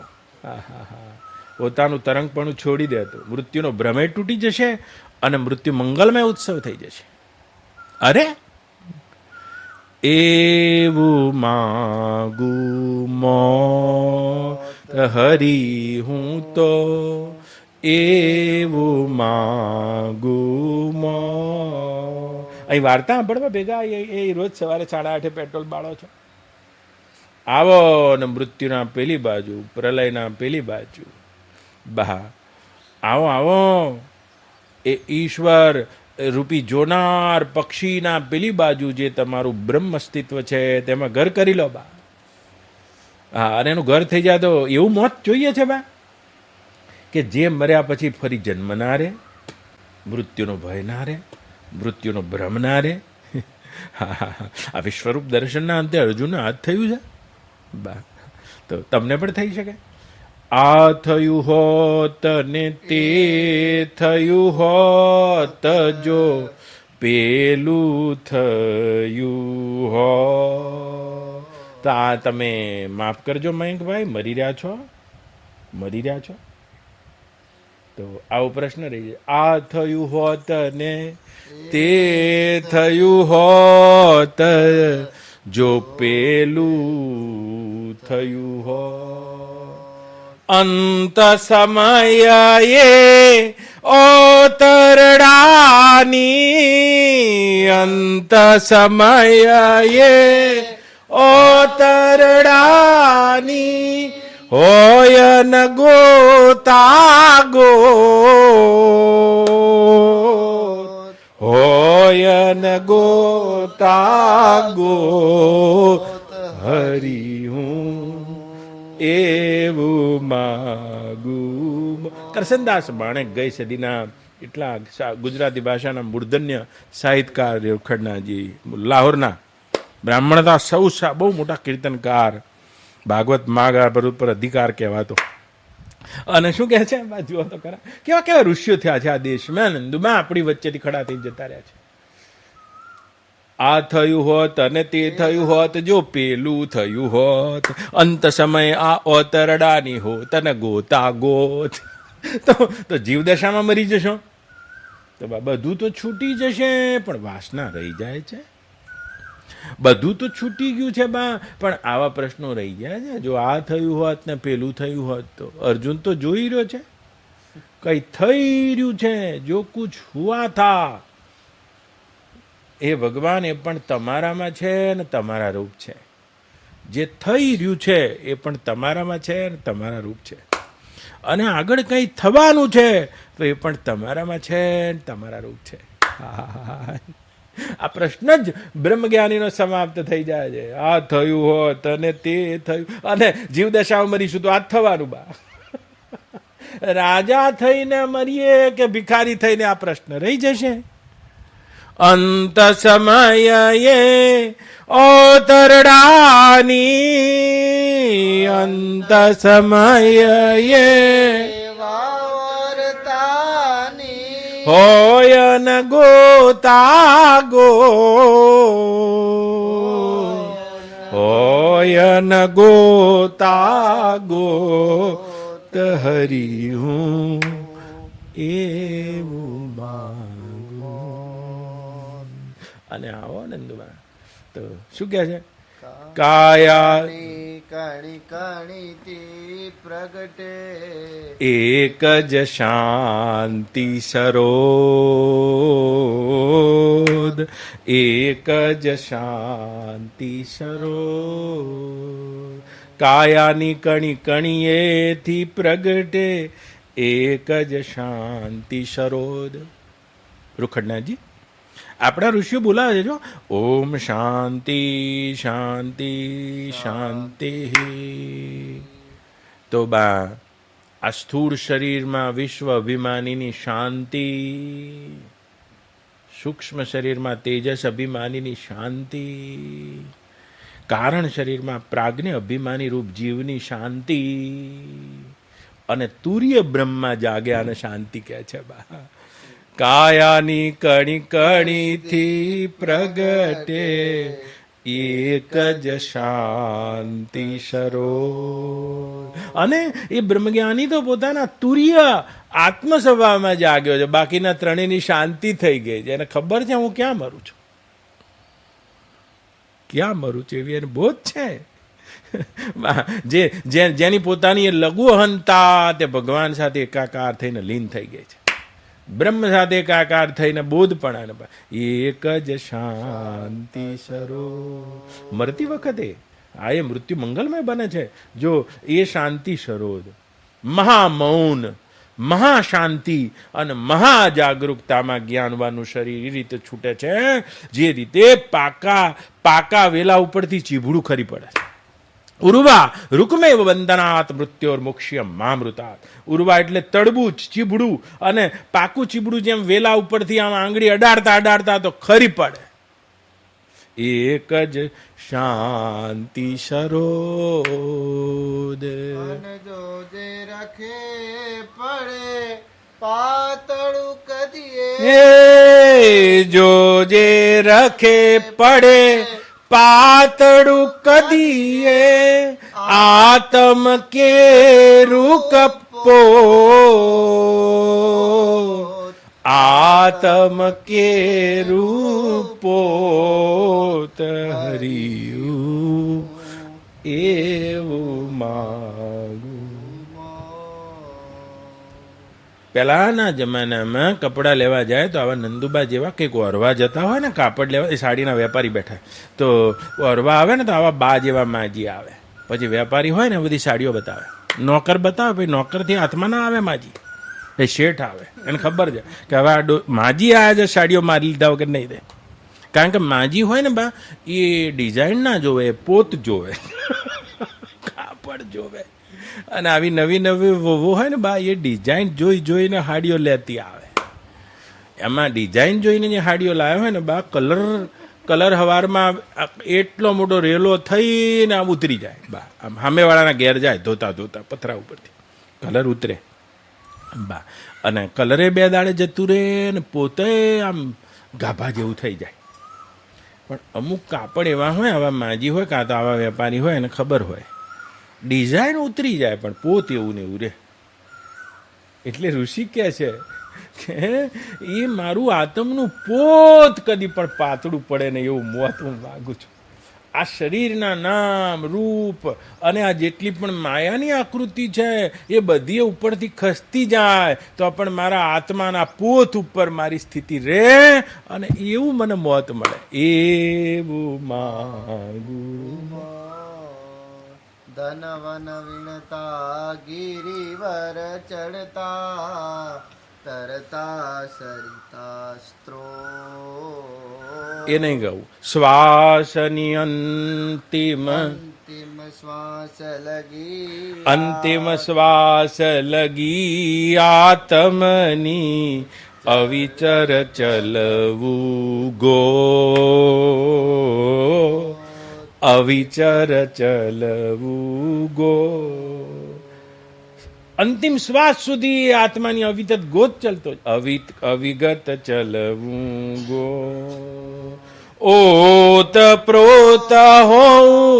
A: પોતાનું તરંગપણું છોડી દે તો મૃત્યુનો ભ્રમે તૂટી જશે અને મૃત્યુ મંગલમય ઉત્સવ થઈ જશે. અરે એવું માગું મોત હરી હું તો, એવું માગું મોત. અહીં વાર્તા સાંભળવા ભેગા એ રોજ સવારે 8:30 પેટ્રોલ બાળો છો. આવો ને મૃત્યુના પેલી બાજુ, પ્રલયના પેલી બાજુ આવો એ ઈશ્વર રૂપી જોનાર પક્ષીના પેલી બાજુ જે તમારું બ્રહ્મ અસ્તિત્વ છે તેમાં ઘર કરી લો બા. અને એનું ઘર થઈ જાય તો એવું મોત જોઈએ છે બા કે જે મર્યા પછી ફરી જન્મ ના રહે, મૃત્યુનો ભય ના રહે, મૃત્યુનો ભ્રમ ના રહે. આ વિશ્વરૂપ દર્શનના અંતે અર્જુનને આ જ થયું છે બા. તો તમને પણ થઈ શકે. આ થયું હોત ને તે થયું હોત, જો પેલું થયું હોત. તો આ તમે માફ કરજો મયંકભાઈ, મરી રહ્યા છો. તો આવો પ્રશ્ન રહી જાય. આ થયું હોત ને તે થયું હોત, જો પેલું થયું હોત. અંત સમયે ઓતરડાની, અંત સમયે ઓતરડાની, હોય ન ગોતા ગોત, હોય ન ગોતા ગોત, હરી હું એવું માગું. કરસનદાસ માણેક ગઈ સદીના એટલા ગુજરાતી ભાષાના મૂર્ધન્ય સાહિત્યકાર રેવખડનાજી, લાહોરના બ્રાહ્મણતા સૌ બહુ મોટા કીર્તનકાર, ભાગવત મહાભારત પર અધિકાર કહેવાતો. અને શું કહે છે જુઓ તો ખરા, કેવા કેવા ઋષિઓ થયા છે આ દેશમાં, નંદુમાં આપણી વચ્ચેથી ખડા થઈ જતા રહ્યા છે. આ થયું હોત અને તે થયું હોત, જો પેલું થયું હોત, અંત સમય આ ઓતરડાની હોત અને ગોતા ગોત. તો જીવદશામાં મરી જશો તો બધું તો છૂટી જશે, પણ વાસના રહી જાય છે. બધું તો છૂટી ગયું છે બા, પણ આવા પ્રશ્નો રહી ગયા છે. જો આ થયું હોત ને પેલું થયું હોત, તો અર્જુન તો જોઈ રહ્યો છે કઈ થઈ રહ્યું છે. જો કુછ હુઆ થા, એ ભગવાન એ પણ તમારામાં છે ને તમારા રૂપ છે. જે થઈ રહ્યું છે એ પણ તમારામાં છે ને તમારા રૂપ છે. અને આગળ કંઈ થવાનું છે તો એ પણ તમારામાં છે ને તમારા રૂપ છે. આ પ્રશ્ન જ બ્રહ્મજ્ઞાનીનો સમાપ્ત થઈ જાય છે. આ થયું હોત અને તે થયું, અને જીવદશામાં મરીશું તો આ જ થવાનું બા. રાજા થઈને મરીએ કે ભિખારી થઈને, આ પ્રશ્ન રહી જશે. અંત સમયે ઓતરડાની, અંત સમયે હોય ન ગોતા ગો, હોય ન ગોતા ગોત હરી હું એવું માગું. અને આવો નંદુમાં તો શું કહે છે, કાયા
B: કણી કણીથી પ્રગટે
A: એક જ શાંતિ સરોદ, એક જ શાંતિ સરોદ. કાયાની કણી કણીએથી પ્રગટે એક જ શાંતિ સરોદ. રૂખડનાથજી આપણા ઋષિઓ બોલાવે છે જો, ઓમ શાંતિ શાંતિ શાંતિ. તો બા આ સ્થૂળ શરીરમાં વિશ્વ અભિમાનીની શાંતિ, સૂક્ષ્મ શરીરમાં તેજસ અભિમાનીની શાંતિ, કારણ શરીરમાં પ્રાજ્ઞ અભિમાની રૂપ જીવની શાંતિ, અને તુર્ય બ્રહ્મમાં જાગ્યા અને શાંતિ કહે છે બા. કાયાની કણી કણીથી પ્રગટે એક જ શાંતિ સરોદ. અને એ બ્રહ્મજ્ઞાની તો પોતાના તુર્ય આત્મ સ્વભાવમાં જાગ્યો છે, બાકીના ત્રણેયની શાંતિ થઈ ગઈ છે. એને ખબર છે હું ક્યાં મરું છું, ક્યાં મરું છું, એવી એને બોધ છે. જેની પોતાની એ લઘુ અહંતા તે ભગવાન સાથે એકાકાર થઈને લીન થઈ ગઈ છે, બ્રહ્મ સાથે એકાકાર થઈને બોધપણા. એક જ શાંતિ સરો. મરતી વખતે આ એ મૃત્યુ મંગલમય બને છે જો એ શાંતિ સરોદ, મહામૌન, મહાશાંતિ અને મહાજાગૃતતામાં જ્ઞાનવાનું શરીર એ રીતે છૂટે છે જે રીતે પાકા વેલા ઉપરથી ચીભડું ખરી પડે છે. ઉર્વા રૂકમેવ વંદનાત મૃત્યોર મોક્ષ્ય મામૃતાત. ઉર્વા એટલે તડબું ચીબડું, અને પાકું ચીબડું જેમ વેલા ઉપરથી આમ આંગળી અડાડતા અડાડતા તો ખરી પડે. એક જ શાંતિ સરોદ.
B: જો જે રખે પડે પાતળું કદીએ,
A: જો જે રખે પડે પાતળું કદીએ, આતમ કે રૂકપો, આતમ કે રૂપોત હરિયું એવું માગું. પહેલાના જમાનામાં કપડાં લેવા જાય તો આવા નંદુબા જેવા કંઈક ઓરવા જતા હોય ને, કાપડ લેવા, એ સાડીના વેપારી બેઠા, તો ઓરવા આવે ને તો આવા બા જેવા માજી આવે. પછી વેપારી હોય ને બધી સાડીઓ બતાવે, નોકર બતાવે, પછી નોકરથી હાથમાં ના આવે માજી, એ શેઠ આવે. એને ખબર છે કે હવે આ માજી આવ્યા છે, સાડીઓ મારી લીધા વગર નહીં દે. કારણ કે માજી હોય ને બા, એ ડિઝાઇન ના જોવે, પોત જોવે, કાપડ જોવે. અને આવી નવી નવી વહુ હોય ને બા, એ ડિઝાઇન જોઈ જોઈને હાડીઓ લેતી આવે. એમાં ડિઝાઇન જોઈને જે હાડીઓ લાવ્યો હોય ને બા, કલર હવારમાં એટલો મોટો રેલો થઈને આમ ઉતરી જાય બા, આમ સામેવાળાના ઘેર જાય ધોતા ધોતા પથરા ઉપરથી કલર ઉતરે બા, અને કલરે 2 દાડે જતું રહે ને પોતે આમ ગાભા જેવું થઈ જાય. પણ અમુક કાપડ એવા હોય, આવા માજી હોય કાં તો આવા વેપારી હોય, એને ખબર હોય ડિઝાઇન ઉતરી જાય પણ પોત એવું ને એવું રહે. એટલે ઋષિ કહે છે કે એ મારું આત્મનું પોત કદી પણ પાતળું પડે ને એવું મોત હું માગું છું. આ શરીરના નામ રૂપ અને આ જેટલી પણ માયાની આકૃતિ છે એ બધી ઉપરથી ખસતી જાય તો પણ મારા આત્માના પોત ઉપર મારી સ્થિતિ રહે અને એવું મને મોત મળે એવું માગું.
B: ધનવન વિણતા ગિરિવર ચડતા તરતા સરિતા સ્ત્રોત.
A: એ નહીં ગાવું. શ્વાસની અંતિમ
B: શ્વાસ લગી
A: અંતિમ શ્વાસ લગી આત્મની અવિચર ચલવું ગો અવિચર ચલવું ગો. અંતિમ શ્વાસ સુધી આત્માની અવિતત ગોત ચલતો અવિગત ચલવું ગો. ઓત પ્રોત હોઉં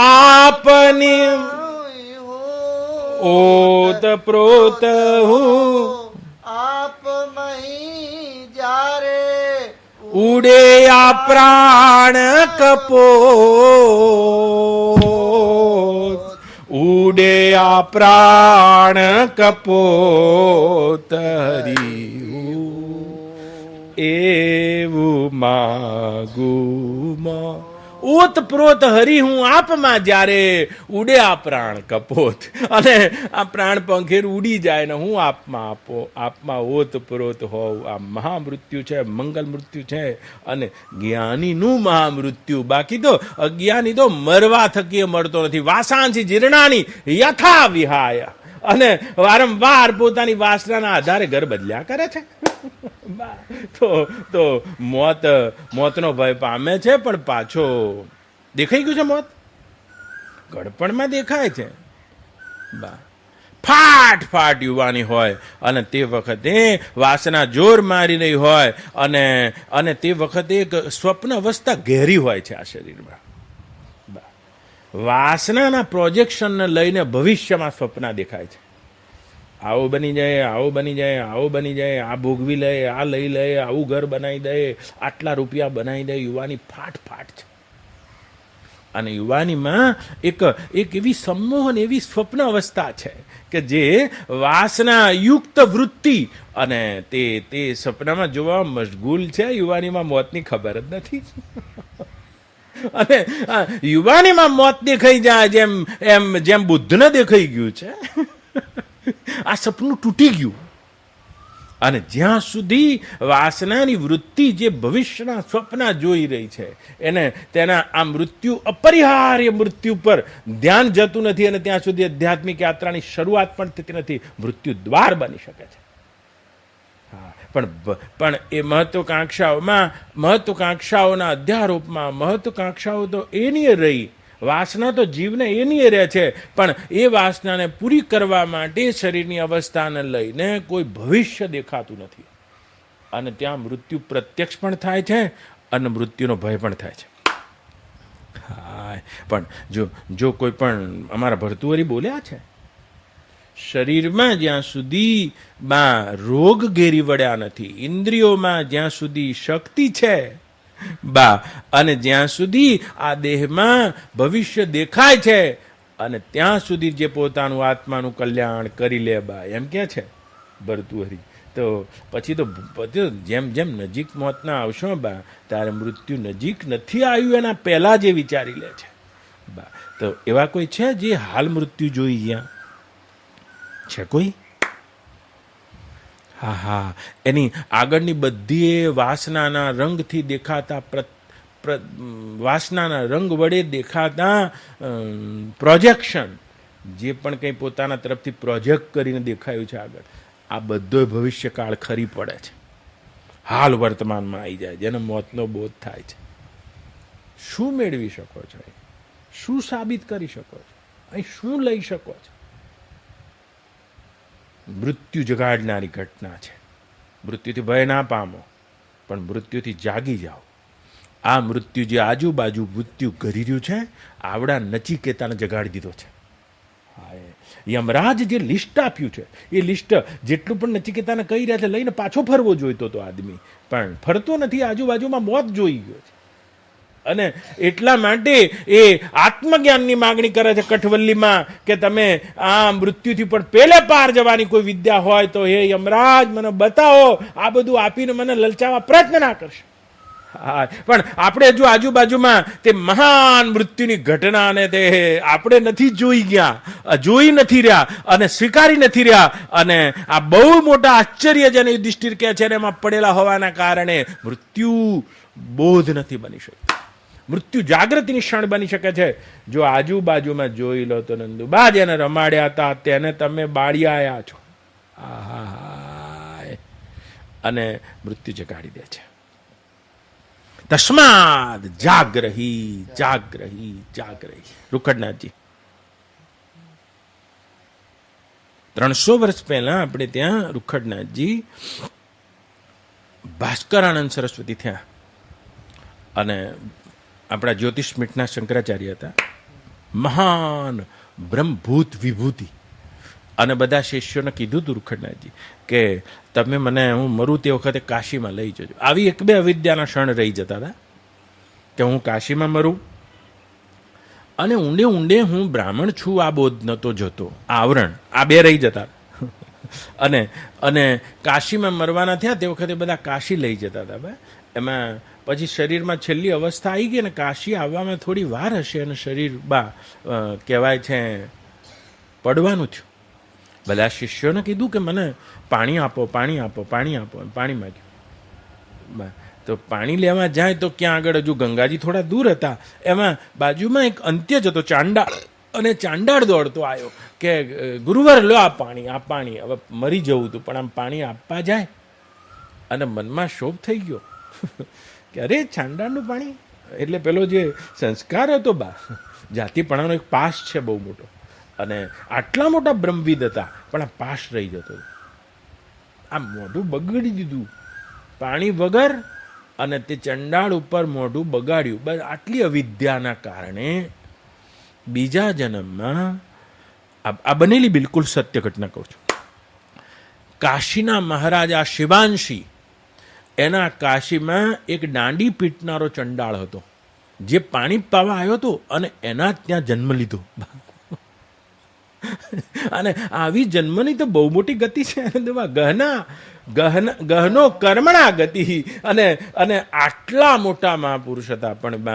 A: આપની ઓત પ્રોત હું
B: આપ મહી જ્યારે
A: ઉડે આ પ્રાણ કપોત ઉડે આ પ્રાણ કપોત હરિયું એવું માગું. ઓતપ્રોત હરી હું આપમાં જ્યારે ઉડે આ પ્રાણ કપોત અને આ પ્રાણ પંખેર ઉડી જાય ને હું આપમાં ઓતપ્રોત હોઉં. આ મહામૃત્યુ છે, મંગલ મૃત્યુ છે અને જ્ઞાનીનું મહામૃત્યુ. બાકી તો અજ્ઞાની તો મરવા થકી મળતો નથી. વાસાંસી જીર્ણાની યથા વિહાય અને વારંવાર પોતાની વાસનાના આધારે ઘર બદલ્યા કરે છે. તો મોતનો ભય પામે છે પણ પાછો દેખાઈ ગયું છે મોત ગડપણમાં દેખાય છે. ફાટ ફાટ યુવાની હોય અને તે વખતે વાસના જોર મારી રહી હોય અને તે વખતે એક સ્વપ્ન અવસ્થા ઘેરી હોય છે આ શરીરમાં. વાસનાના પ્રોજેક્શનને લઈને ભવિષ્યમાં સ્વપ્ન દેખાય છે. આવો બની જાય, આવો બની જાય, આવો બની જાય, આ ભોગવી લે, આ લઈ લે, આવું ઘર બનાવી દે, આટલા રૂપિયા બનાવી દે. યુવાની ફાટ ફાટ છે અને યુવાનીમાં એક એવી સંમોહન, એવી સ્વપ્ન અવસ્થા છે કે જે વાસના યુક્ત વૃત્તિ અને તે સપનામાં જોવા મશગુલ છે. યુવાનીમાં મોતની ખબર જ નથી અને યુવાનીમાં મોત દેખાઈ જાય જેમ બુદ્ધને દેખાઈ ગયું છે. આ સપનું તૂટી ગયું અને જ્યાં સુધી વાસનાની વૃત્તિ જે ભવિષ્યના સ્વપ્ન જોઈ રહી છે એને તેના આ મૃત્યુ અપરિહાર્ય મૃત્યુ પર ધ્યાન જતું નથી અને ત્યાં સુધી આધ્યાત્મિક યાત્રાની શરૂઆત પણ થતી નથી. મૃત્યુ દ્વાર બની શકે છે. પણ એ મહત્વકાંક્ષાઓના અધ્યારોપમાં મહત્વકાંક્ષાઓ તો એની રહી, વાસના તો જીવને એની રહે છે પણ એ વાસનાને પૂરી કરવા માટે શરીરની અવસ્થાને લઈને કોઈ ભવિષ્ય દેખાતું નથી અને ત્યાં મૃત્યુ પ્રત્યક્ષ પણ થાય છે અને મૃત્યુનો ભય પણ થાય છે. હા, પણ જો કોઈ પણ અમારા ભરતુહરી બોલ્યા છે, શરીરમાં જ્યાં સુધી રોગ ઘેરી વળ્યા નથી, ઇન્દ્રિયોમાં જ્યાં સુધી શક્તિ છે અને જ્યાં સુધી આ દેહમાં ભવિષ્ય દેખાય છે અને ત્યાં સુધી જે પોતાનું આત્માનું કલ્યાણ કરી લે એમ કે છે ભરતુહરી. તો પછી તો જેમ જેમ નજીક મોતના આવશો ત્યારે મૃત્યુ નજીક નથી આવ્યું એના પહેલા જે વિચારી લે છે. તો એવા કોઈ છે જે હાલ મૃત્યુ જોઈ ગયા છે કોઈ? હા, એની આગળની બધી વાસનાના રંગથી દેખાતા વાસનાના રંગ વડે દેખાતા પ્રોજેક્શન જે પણ કંઈ પોતાના તરફથી પ્રોજેક્ટ કરીને દેખાયું છે આગળ, આ બધો ભવિષ્યકાળ ખરી પડે છે, હાલ વર્તમાનમાં આવી જાય, જેને મોતનો બોધ થાય છે. શું મેળવી શકો છો? શું સાબિત કરી શકો છો? અહીં શું લઈ શકો છો? મૃત્યુ જગાડનારી ઘટના છે. મૃત્યુથી ભય ના પામો, પણ મૃત્યુથી જાગી જાઓ. આ મૃત્યુ જે આજુબાજુ મૃત્યુ કરી રહ્યું છે, આવડા નચિકેતાને જગાડી દીધો છે. યમરાજ જે લિસ્ટ આપ્યું છે, એ લિસ્ટ જેટલું પણ નચિકેતાને કહી રહ્યા છે લઈને પાછો ફરવો જોઈતો હતો આદમી, પણ ફરતો નથી, આજુબાજુમાં મોત જોઈ ગયો છે. અને એટલા માટે એ આત્મજ્ઞાનની માગણી કરે છે કઠવલ્લીમાં કે તમે આ મૃત્યુથી પણ પેલે પાર જવાની કોઈ વિદ્યા હોય તો હે યમરાજ મને બતાવો. આ બધું આપીને મને લલચાવવા પ્રયત્ન ના કરશો. હા, પણ આપણે જો આજુબાજુમાં તે મહાન મૃત્યુની ઘટનાને તે આપણે નથી જોઈ ગયા, જોઈ નથી રહ્યા અને સ્વીકારી નથી રહ્યા, અને આ બહુ મોટા આશ્ચર્ય જેને યુધિષ્ઠિર કહે છે એમાં પડેલા હોવાના કારણે મૃત્યુ બોધ નથી બની શકતું. મૃત્યુ જાગૃતિની ક્ષણ બની શકે છે જો આજુબાજુમાં જોઈ લો તો નંદુબા જેને રમાડ્યા હતા તેને તમે બાળી આવ્યા છો. અને મૃત્યુ જગાડી દે છે. તસ્માદ જાગ્રહી જાગ્રહી જાગ્રહી. રૂખડનાથજી 300 વર્ષ પહેલા આપણે ત્યાં રૂખડનાથજી ભાસ્કરાનંદ સરસ્વતી થયા, અને આપણા જ્યોતિષપીઠના શંકરાચાર્ય હતા, મહાન બ્રહ્મભૂત વિભૂતિ. અને બધા શિષ્યોને કીધું હતું રૂખડનાથજી કે તમે મને, હું મરું તે વખતે કાશીમાં લઈ જજો. આવી એક બે અવિદ્યાના ક્ષણ રહી જતા હતા કે હું કાશીમાં મરું, અને ઊંડે ઊંડે હું બ્રાહ્મણ છું આ બોધ નહોતો જતો, આવરણ આ બે રહી જતા. અને અને કાશીમાં મરવાના થયા તે વખતે બધા કાશી લઈ જતા હતા. એમાં પછી શરીરમાં છેલ્લી અવસ્થા આવી ગઈ ને કાશી આવવામાં થોડી વાર હશે અને શરીર કહેવાય છે પડવાનું થયું. બધા શિષ્યોને કીધું કે મને પાણી આપો, પાણી આપો, પાણી આપો. પાણી માગ્યું. તો પાણી લેવા જાય તો ક્યાં આગળ હજુ ગંગાજી થોડા દૂર હતા, એમાં બાજુમાં એક અંત્ય જ હતો ચાંડાળ, અને ચાંડાળ દોડતો આવ્યો કે ગુરુવર લો આ પાણી, આ પાણી. હવે મરી જવું હતું પણ આમ પાણી આપવા જાય, અને મનમાં શોભ થઈ ગયો કે અરે ચાંડાળનું પાણી. એટલે પેલો જે સંસ્કાર હતો જાતિપણાનો એક પાસ છે બહુ મોટો, અને આટલા મોટા બ્રહ્મવિદ હતા પણ આ પાસ રહી જતો. આ મોઢું બગડી દીધું પાણી વગર, અને તે ચંડાળ ઉપર મોઢું બગાડ્યું. બસ આટલી અવિદ્યાના કારણે બીજા જન્મમાં આ બનેલી બિલકુલ સત્ય ઘટના કહું છું. કાશીના મહારાજા શિવાંશી, એના કાશીમાં એક દાંડી પીટનારો ચંડાળ હતો જે પાણી પાવા આવ્યો હતો અને એના ત્યાં જન્મ લીધો. અને આવી જન્મની તો બહુ મોટી ગતિ છે. ગહનો કર્મણા ગતિ. અને આટલા મોટા મહાપુરુષ હતા પણ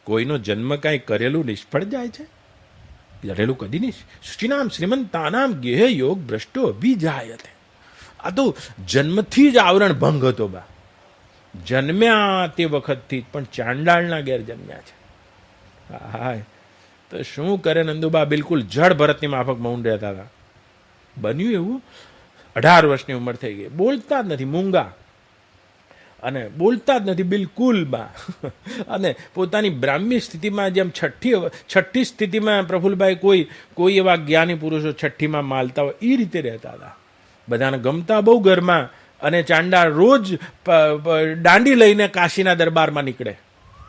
A: કોઈનો જન્મ કાંઈ કરેલું નિષ્ફળ જાય છે? કરેલું કદી નહીં. સૃષ્ટિનામ શ્રીમંતાનામ ગેહ યોગ ભ્રષ્ટો અભિજાયતે. આ તો જન્મથી જ આવરણ ભંગ હતો. જન્મ્યા તે વખતથી જ પણ ચાંડાળના ઘેર જન્મ્યા છે. હા, તો શું કરે નંદુબા, બિલકુલ જળ ભરતની માફક મૌન રહેતા હતા. બન્યું એવું 18 વર્ષની ઉંમર થઈ ગઈ, બોલતા જ નથી, મૂંગા, અને બોલતા જ નથી બિલકુલ. અને પોતાની બ્રાહ્મ્ય સ્થિતિમાં જેમ છઠ્ઠી સ્થિતિમાં પ્રફુલ્લભાઈ કોઈ એવા જ્ઞાની પુરુષો છઠ્ઠીમાં માલતા હોય એ રીતે રહેતા હતા. બધાને ગમતા બહુ ઘરમાં. અને ચાંડાળ રોજ દાંડી લઈને કાશીના દરબારમાં નીકળે.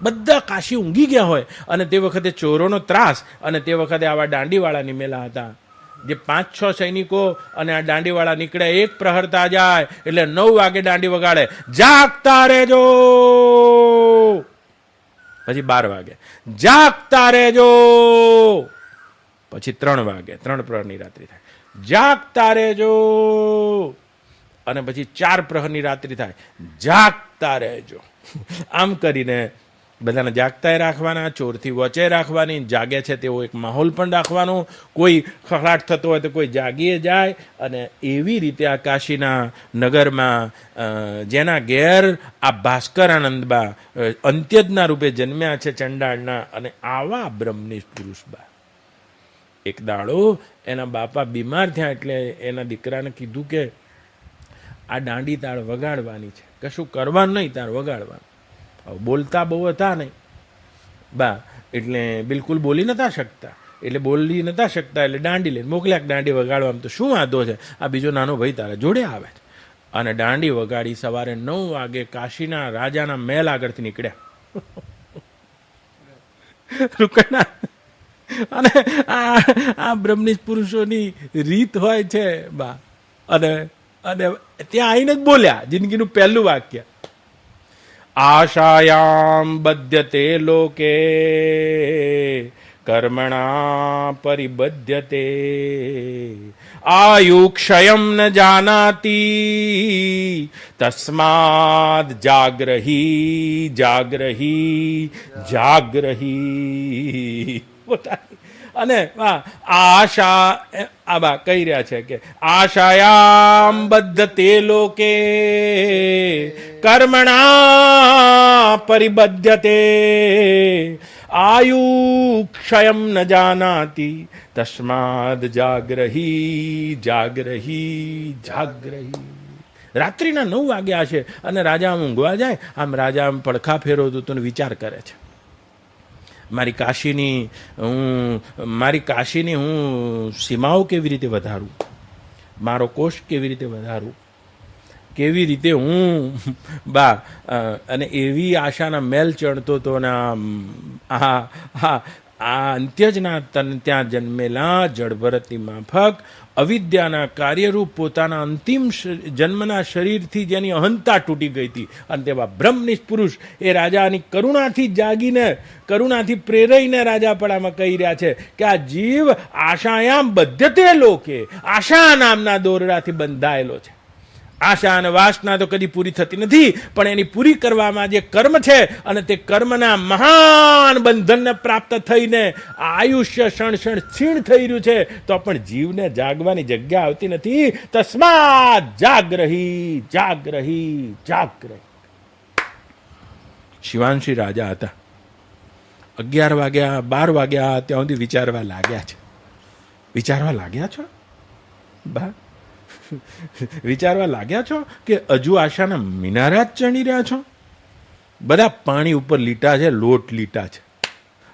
A: બધા કાશી ઊંઘી ગયા હોય, અને તે વખતે ચોરોનો ત્રાસ, અને તે વખતે આવા દાંડીવાળા નિમેલા હતા જે 5-6 સૈનિકો અને આ દાંડીવાળા નીકળે. એક પ્રહરતા જાય એટલે 9 વાગે દાંડી વગાડે, જાગતા રહેજો. પછી 12 વાગે જાગતા રહેજો. પછી 3 વાગે, 3 પ્રહરની રાત્રિ થાય, જાગતા રહેજો. અને પછી 4 પ્રહરની રાત્રિ થાય, જાગતા રહેજો. આમ કરીને બધાને જાગતાય રાખવાના, ચોરથી વચ્ચે રાખવાની, જાગે છે તેવો એક માહોલ પણ રાખવાનો. કોઈ ખખડાટ થતો હોય તો કોઈ જાગીએ જાય. અને એવી રીતે આ કાશીના નગરમાં જેના ઘેર આ ભાસ્કરાનંદબા અંત્યજના રૂપે જન્મ્યા છે ચંડાળના, અને આવા બ્રહ્મનિષ્ઠ પુરુષ એક દાડો એના બાપા બીમાર થયા એટલે એના દીકરાને કીધું કે આ દાંડી તાળ વગાડવાની છે, કશું કરવાનું નહીં, તાર વગાડવાનું. હવે બોલતા બહુ હતા નહીં બા, એટલે બિલકુલ બોલી નતા શકતા, એટલે બોલી નતા શકતા એટલે દાંડી લઈને મોકલ્યા, દાંડી વગાડવામાં તો શું વાંધો છે, આ બીજો નાનો ભાઈ તારા જોડે આવે છે. અને દાંડી વગાડી સવારે 9 વાગે કાશીના રાજાના મહેલ આગળથી નીકળ્યા. રૂકડા અને આ બ્રહ્મનિષ્ઠ પુરુષોની રીત હોય છે બા. અને અને ત્યાં આવીને જ બોલ્યા જિંદગીનું પહેલું વાક્ય, આશાયામ બદ્ધતે લોકે કર્મણા પરિબધ્યતે આયુક્ષયમ ન જાનાતિ તસ્માદ જાગ્રહી જાગ્રહી જાગ્રહી. અને આશા આબા કહી રહ્યા છે કે આશાયામ બદ્ધતે લોકે કર્મણા પરિબધ્યતે આયુક્ષયમ ન જાનાતિ તસ્માદ જાગ્રહી જાગ્રહી જાગ્રહી. રાત્રિના 9 વાગ્યા છે અને રાજા આમ ઊંઘવા જાય, આમ રાજા આમ પડખા ફેરવતો તો વિચાર કરે છે, મારી કાશીની હું સીમાઓ કેવી રીતે વધારું, મારો કોષ કેવી રીતે વધારું, કેવી રીતે હું બા. અને એવી આશાના મેલ ચડતો હતો ને આ અંત્યજના તન ત્યાં જન્મેલા જળભરતની માફક અવિદ્યાના કાર્યરૂપ પોતાના અંતિમ જન્મના શરીરથી જેની અહંતા તૂટી ગઈ હતી, અને તેવા બ્રહ્મનિષ્ઠ પુરુષ એ રાજાની કરુણાથી જાગીને, કરુણાથી પ્રેરાઈને રાજાપડામાં કહી રહ્યા છે કે આ જીવ આશાયામ બધ્યતે લોકે, આશા નામના દોરડાથી બંધાયેલો છે. આશા અને વાસના તો કદી પૂરી થતી નથી, પણ એની પૂરી કરવામાં જે કર્મ છે અને તે કર્મના મહાન બંધનને પ્રાપ્ત થઈને આયુષ્ય ક્ષણ ક્ષણ ક્ષીણ થઈ રહ્યું છે, તો પણ જીવને જાગવાની જગ્યા આવતી નથી. તસ્માત જાગ્રહી જાગ્રહી જાગ્રહી. શિવાંશી રાજા હતા. 11 વાગ્યા 12 વાગ્યા ત્યાં સુધી વિચારવા લાગ્યા છે. વિચારવા લાગ્યા છો બા? વિચારવા લાગ્યા છો કે હજુ આશાના મિનારા જ ચણી રહ્યા છો? બધા પાણી ઉપર લીટા છે, લોટ લીટા છે.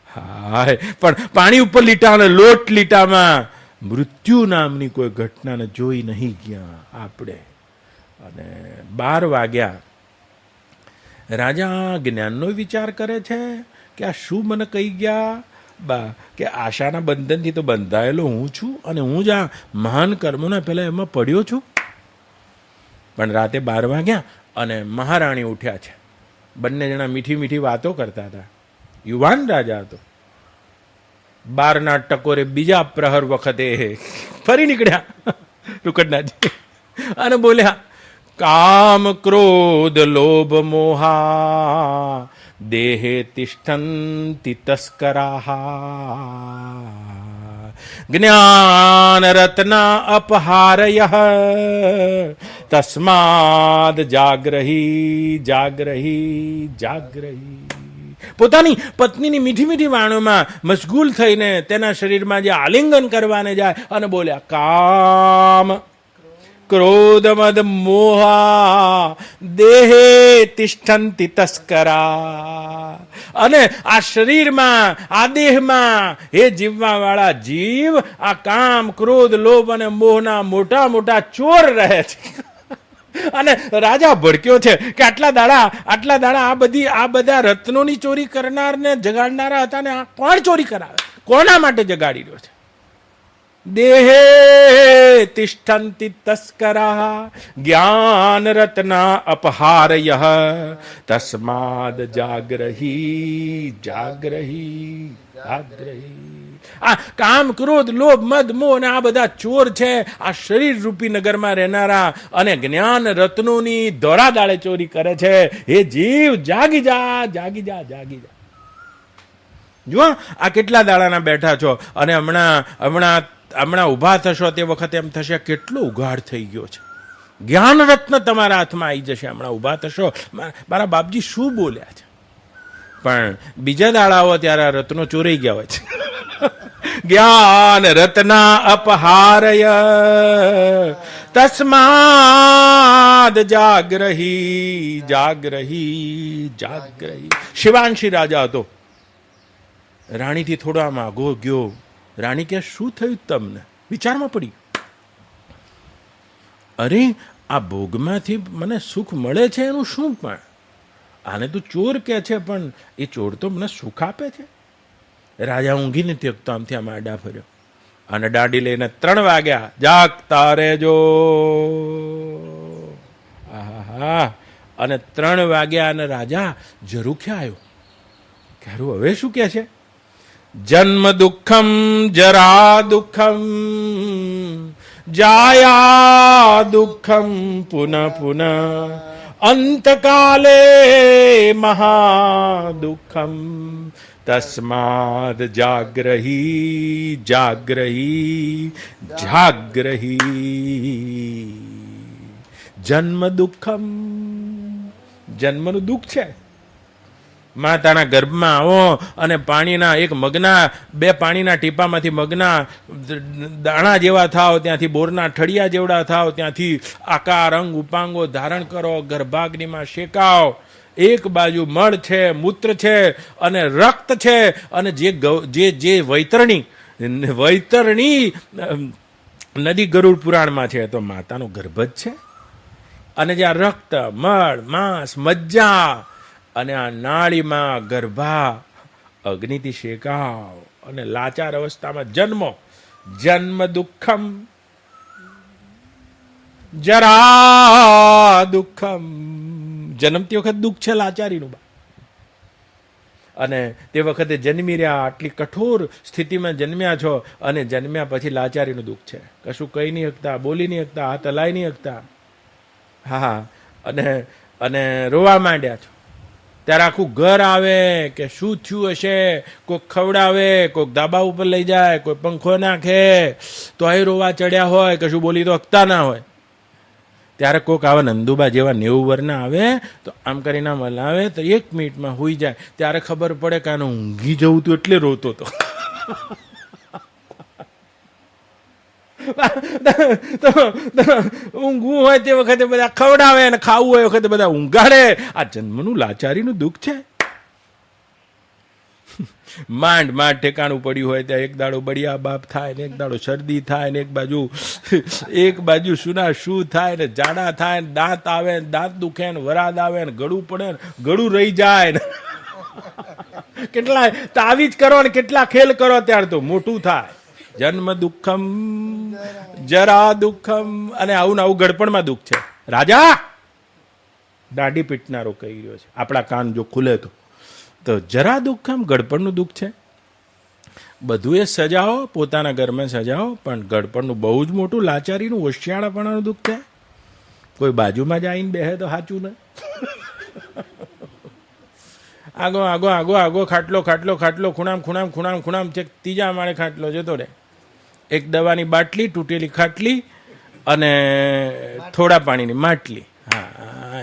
A: હાય, પણ પાણી ઉપર લીટા અને લોટ લીટામાં મૃત્યુ નામની કોઈ ઘટનાને જોઈ નહીં ગયા આપણે. અને 12 વાગ્યા રાજા જ્ઞાનનો વિચાર કરે છે કે આ શું મને કહી ગયા બા, કે આશાના બંધનથી તો બંધાયેલો હું છું અને હું જ આ મહાન કર્મોના પહેલા એમાં પડ્યો છું. પણ રાતે 12 વાગ્યા અને મહારાણી ઉઠ્યા છે. બંને જણા મીઠી મીઠી વાતો કરતા હતા. યુવાન રાજા હતો. 12ના ટકોરે બીજા પ્રહર વખતે ફરી નીકળ્યા રૂકડનાજી અને બોલ્યા, કામ ક્રોધ લોભ મોહા દેહે તિષ્ઠન્તિ તસ્કરાઃ જ્ઞાન રત્ના અપહારયઃ તસ્માદ જાગ્રહી જાગ્રહી જાગ્રહી. પોતાની પત્નીની મીઠી મીઠી વાણીઓમાં મશગુલ થઈને તેના શરીરમાં જે આલિંગન કરવાને જાય અને બોલ્યા, કામ ક્રોધ મદ મોહા દેહે તિષ્ઠન્તિ તસ્કરા. અને આ શરીરમાં, આ દેહમાં એ જીવવા વાળા જીવ આ કામ ક્રોધ લોભ અને મોહના મોટા મોટા ચોર રહે છે. અને રાજા ભડક્યો છે કે આટલા દાડા આ બધા રત્નોની ચોરી કરનારને જગાડનારા હતા ને આ કોણ ચોરી કરાવે, કોના માટે જગાડી રહ્યો છે? દેહે તિષ્ઠન્તિ તસ્કરાઃ જ્ઞાન રત્ના અપહારયઃ તસ્માદ જાગ્રહી જાગ્રહી જાગ્રહી. આ કામ ક્રોધ લોભ મદ મોહ અને આ બધા ચોર છે, આ શરીર રૂપી નગરમાં રહેનારા, અને જ્ઞાન રત્નોની દોરા દાડે ચોરી કરે છે. હે જીવ, જાગી જા જાગી જા જાગી જા. જુઓ આ કેટલા દાડાના બેઠા છો અને હમણાં ઊભા થશો તે વખતે એમ થશે કેટલો ઉઘાડ થઈ ગયો છે. જ્ઞાન રત્ન તમારા હાથમાં આવી જશે. હમણાં ઊભા થશો, મારા બાપજી શું બોલ્યા છે, પણ બીજા દાડાઓ ત્યારે રત્નો ચોરાઈ ગયા હોય છે. જ્ઞાન રત્ના અપહારય તસ્માદ જાગ્રહી જાગ્રહી જાગ્રહી. શિવાંશી રાજા હતો. રાણીથી થોડો આમ આગો ગયો. રાણી કે શું થયું તમને? વિચારમાં પડી. અરે આ ભોગમાંથી મને સુખ મળે છે એનું શું? પણ આને તો ચોર કે છે, પણ એ ચોર તો મને સુખ આપે છે. રાજા ઊંઘી નથી શકતો. આમથી આમ આડા ફર્યો અને દાંડી લઈને 3 વાગ્યા. જાગતા રહેજો. આહા. અને 3 વાગ્યા અને રાજા ઝરૂખ્યા આવ્યો. ક્યારું હવે શું કે છે? જન્મ દુઃખમ જરા દુઃખમ જાયા દુઃખમ પુનઃ પુનઃ અંતકાલે મહાદુઃખમ તસ્માદ જાગ્રહી જાગ્રહી જાગ્રહી. જન્મ દુઃખમ, જન્મનું દુઃખ છે. માતાના ગર્ભમાં આવો અને પાણીના એક મગના 2 પાણીના ટીપામાંથી મગના દાણા જેવા થાવ, ત્યાંથી બોરના ઠળિયા જેવડા થાવ, ત્યાંથી આકાર અંગ ઉપાંગો ધારણ કરો, ગર્ભાગ્નિમાં શેકાવ. એક બાજુ મળ છે, મૂત્ર છે અને રક્ત છે, અને જે વૈતરણી નદી ગરુડ પુરાણમાં છે તો માતાનો ગર્ભ જ છે. અને જે આ રક્ત, મળ, માંસ, મજ્જા અને આ નાળીમાં ગર્ભા અગ્નિથી શેકાવ અને લાચાર અવસ્થામાં જન્મો. જન્મ દુઃખમ જરા દુઃખમ. જન્મતી વખત દુઃખ છે લાચારીનું. અને તે વખતે જન્મી રહ્યા, આટલી કઠોર સ્થિતિમાં જન્મ્યા છો અને જન્મ્યા પછી લાચારીનું દુઃખ છે. કશું કહી નહીં શકતા, બોલી નહીં શકતા, હાથ હલાઈ નહીં શકતા. હા. અને રોવા માંડ્યા છો. ત્યારે આખું ઘર આવે કે શું થયું હશે, કોઈક ખવડાવે, કોઈક ધાબા ઉપર લઈ જાય, કોઈ પંખો નાખે, તો એ રોવા ચડ્યા હોય, કશું બોલી તો હકતા ના હોય. ત્યારે કોઈક આવા નંદુબા જેવા 90 વર્ષના આવે તો આમ કરીને આમ હલાવે તો 1 મિનિટમાં હોઈ જાય. ત્યારે ખબર પડે કે આને ઊંઘી જવું તું એટલે રોતો હતો. ઊંઘવું હોય તે વખતે બધા ખવડાવે અને ખાવું હોય વખતે બધા ઊંઘાડે. આ જન્મનું લાચારીનું દુઃખ છે. માંડ ઠેકાણું પડ્યું હોય ત્યાં એક દાડો બળિયા બાપ થાય ને એક દાડો શરદી થાય ને એક બાજુ શું થાય ને જાડા થાય ને દાંત આવે ને દાંત દુખે ને વરાદ આવે ને ગળું પડે ને ગળું રહી જાય ને કેટલા તાવીજ કરો ને કેટલા ખેલ કરો ત્યારે તો મોટું થાય. જન્મ દુઃખમ જરા દુઃખમ. અને આવું ને આવું ગડપણમાં દુઃખ છે. રાજા દાઢી પીટનારો કહી રહ્યો છે. આપણા કાન જો ખુલે તો જરા દુઃખમ ગડપણનું દુઃખ છે. બધું એ સજાવો, પોતાના ઘરમાં સજાવો, પણ ગડપણનું બહુ જ મોટું લાચારીનું હોશિયાળાપણાનું દુઃખ છે. કોઈ બાજુમાં જ આવીને બેહે તો સાચું ને. આગો આગો આગો આગો ખાટલો ખાટલો ખાટલો ખૂણામ છે. 3જા માળે ખાટલો જતો રહે. એક દવાની બાટલી, તૂટેલી ખાટલી અને થોડા પાણીની માટલી. હા,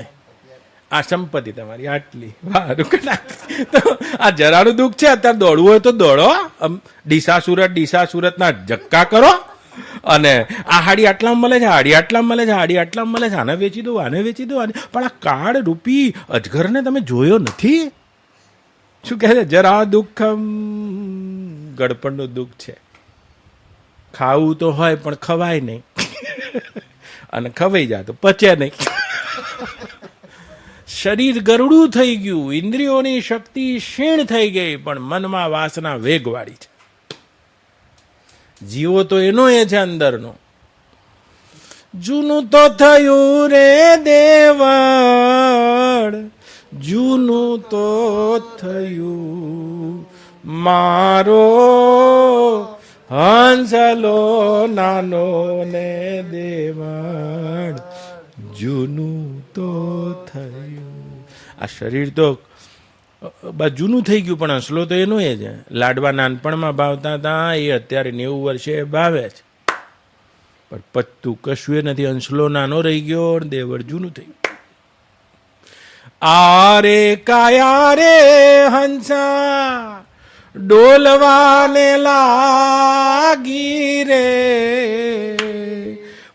A: આ સંપત્તિ તમારી આટલી. તો આ જરાનું દુઃખ છે. અત્યારે દોડવું હોય તો દોડો. ડીસા સુરતના જક્કા કરો. અને આ હાડી આટલામાં મળે છે, હાડી આટલામાં મળે છે, હાડી આટલામાં મળે છે, આને વેચી દો, આને વેચી દો. પણ આ કાળ રૂપી અજગરને તમે જોયો નથી? શું કહે છે? જરા દુઃખમ ગડપણનું દુઃખ છે. ખાવું તો હોય પણ ખવાય નહીં, અને ખવાઈ જાય તો પચે નહીં. શરીર ગરડું થઈ ગયું, ઇન્દ્રિયોની શક્તિ ક્ષીણ થઈ ગઈ, પણ મનમાં વાસના વેગવાળી છે. જીવો તો એનો એ છે અંદરનો. જૂનું તો થયું રે દેવળ, જૂનું તો થયું મારો હંસલો નાનો ને દેવળ, જૂનું તો થયું. આ શરીર તો જૂનું થઈ ગયું, પણ હંસલો તો એનો એ છે. લાડવા નાનપણમાં ભાવતા હતા એ અત્યારે 90 વર્ષે ભાવે છે, પણ પત્તું કશું નથી. હંસલો નાનો રહી ગયો, દેવળ જૂનું થઈ ગયું. આરે કાયા રે હંસા ડોલવાને લાગી રે,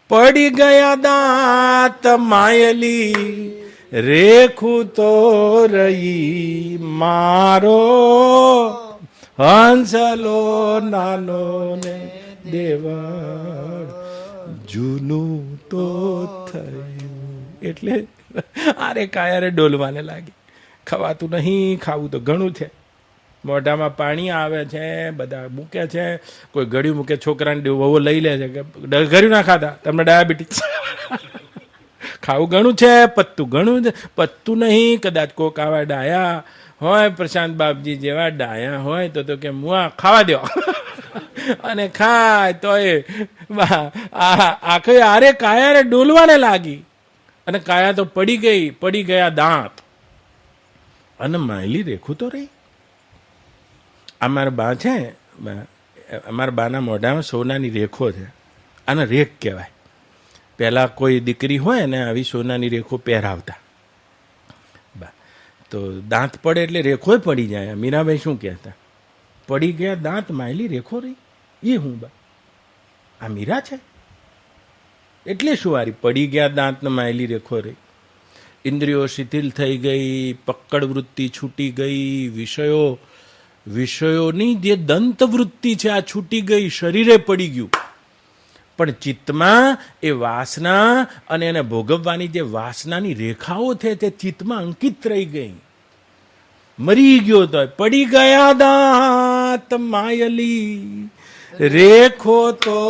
A: પડી ગયા દાંત માયલી, રેખું તો રહી મારો હંસલો નાનો ને દેવાળ જૂનું તો થયું. એટલે આરે કાયારે ડોલવાને લાગી. ખવાતું નહીં, ખાવું તો ઘણું છે. મોઢામાં પાણી આવે છે, બધા મૂકે છે, કોઈ ગળ્યું મૂકે, છોકરાને વહુ લઈ લે છે કે ગળ્યું ના ખાતા તમને ડાયાબિટીસ. ખાવું ઘણું છે, પત્તું ઘણું છે. પત્તું નહીં, કદાચ કોક આવા ડાયા હોય, પ્રશાંત બાપજી જેવા ડાયા હોય તો કે મુઆ ખાવા દો. અને ખાય તો એ આખે આરે કાયારે ડોલવાને લાગી, અને કાયા તો પડી ગયા દાંત, અને માયલી રેખું તો રહી. અમારા બા છે, અમારા બાના મોઢામાં સોનાની રેખો છે. આને રેખ કહેવાય. પહેલાં કોઈ દીકરી હોય ને આવી સોનાની રેખો પહેરાવતા. તો દાંત પડે એટલે રેખો પડી જાય. મીરાભાઈ શું કહેતા? પડી ગયા દાંત માયલી રેખો રહી. એ હું બા આ મીરા છે એટલે શું હારી પડી ગયા દાંત ને માયલી રેખો રહી. ઇન્દ્રિયો શિથિલ થઈ ગઈ, પક્કડ વૃત્તિ છૂટી ગઈ, વિષયોની જે દંત વૃત્તિ છે આ છૂટી ગઈ, શરીરે પડી ગયું. પણ ચિત્તમાં એ વાસના અને એને ભોગવવાની જે વાસનાની રેખાઓ છે તે ચિત્તમાં અંકિત રહી ગઈ. મરી ગયો તો પડી ગયા દાંત માયલી, રેખો તો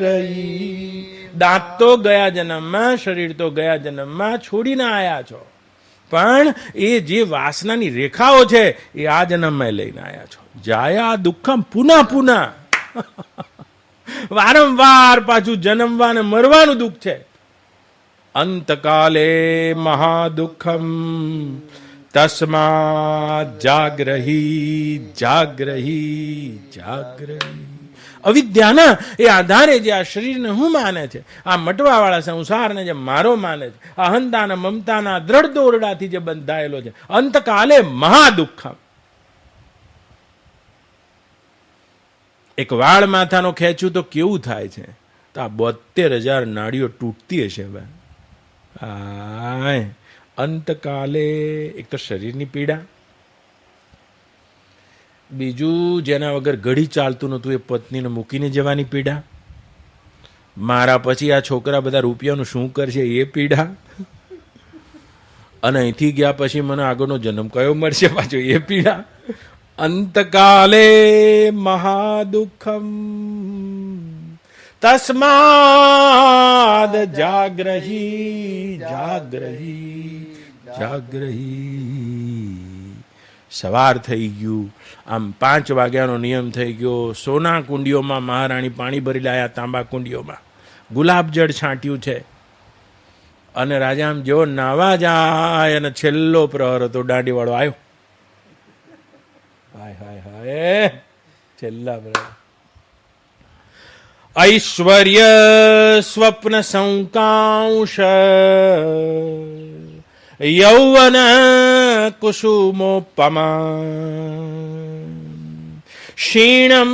A: રહી. દાંત તો ગયા જન્મમાં, શરીર તો ગયા જન્મમાં છોડીને આયા છો, પણ એ જે વાસનાની રેખાઓ છે એ આ જન્મમાં લઈને આયા છો. જાયા દુઃખમ પુના પુના. વારંવાર પાછું જન્મવા અને મરવાનું દુઃખ છે. અંતકાલે મહાદુઃખમ તસ્માત જાગ્રહી જાગ્રહી જાગ્રહી. અવિદ્યાના એ આધારે જે આ શરીરને હું માને છે, આ મટવાવાળા સંસારને જે મારો માને છે, અહંતાના મમતાના દ્રઢ દોરડાથી જે બંધાયેલો છે, અંતકાલે મહાદુઃખમ. એક વાળ માથાનો ખેંચું તો કેવું થાય છે? તો આ 72,000 નાડીઓ તૂટતી હશે. અંતકાલે એક તો શરીરની પીડા, બીજું જેના વગર ઘડી ચાલતું નહોતું એ પત્નીને મૂકીને જવાની પીડા, મારા પછી આ છોકરા બધા રૂપિયાનું શું કરશે એ પીડા, અને અહીંથી ગયા પછી મને આગળનો જન્મ કયો મળશે પાછો એ પીડા. અંતકાલે મહાદુઃખમ તસ્માદ જાગ્રહી જાગ્રહી જાગ્રહી. સવાર થઈ ગયું, આમ 5 વાગ્યાનો નિયમ થઈ ગયો. સોના કુંડીઓમાં મહારાણી પાણી ભરી લાયા, તાંબા કુંડીઓમાં ગુલાબજળ છાંટ્યું છે. અને રાજા આમ જેવો નાવા જાય અને છેલ્લો પ્રહર હતો, દાંડીવાળો આવ્યો. હાય હાય હાય, છેલ્લા પ્રહર. ઐશ્વર્ય સ્વપ્ન સંકાંશ યૌવન કુસુમોપમા ક્ષીણમ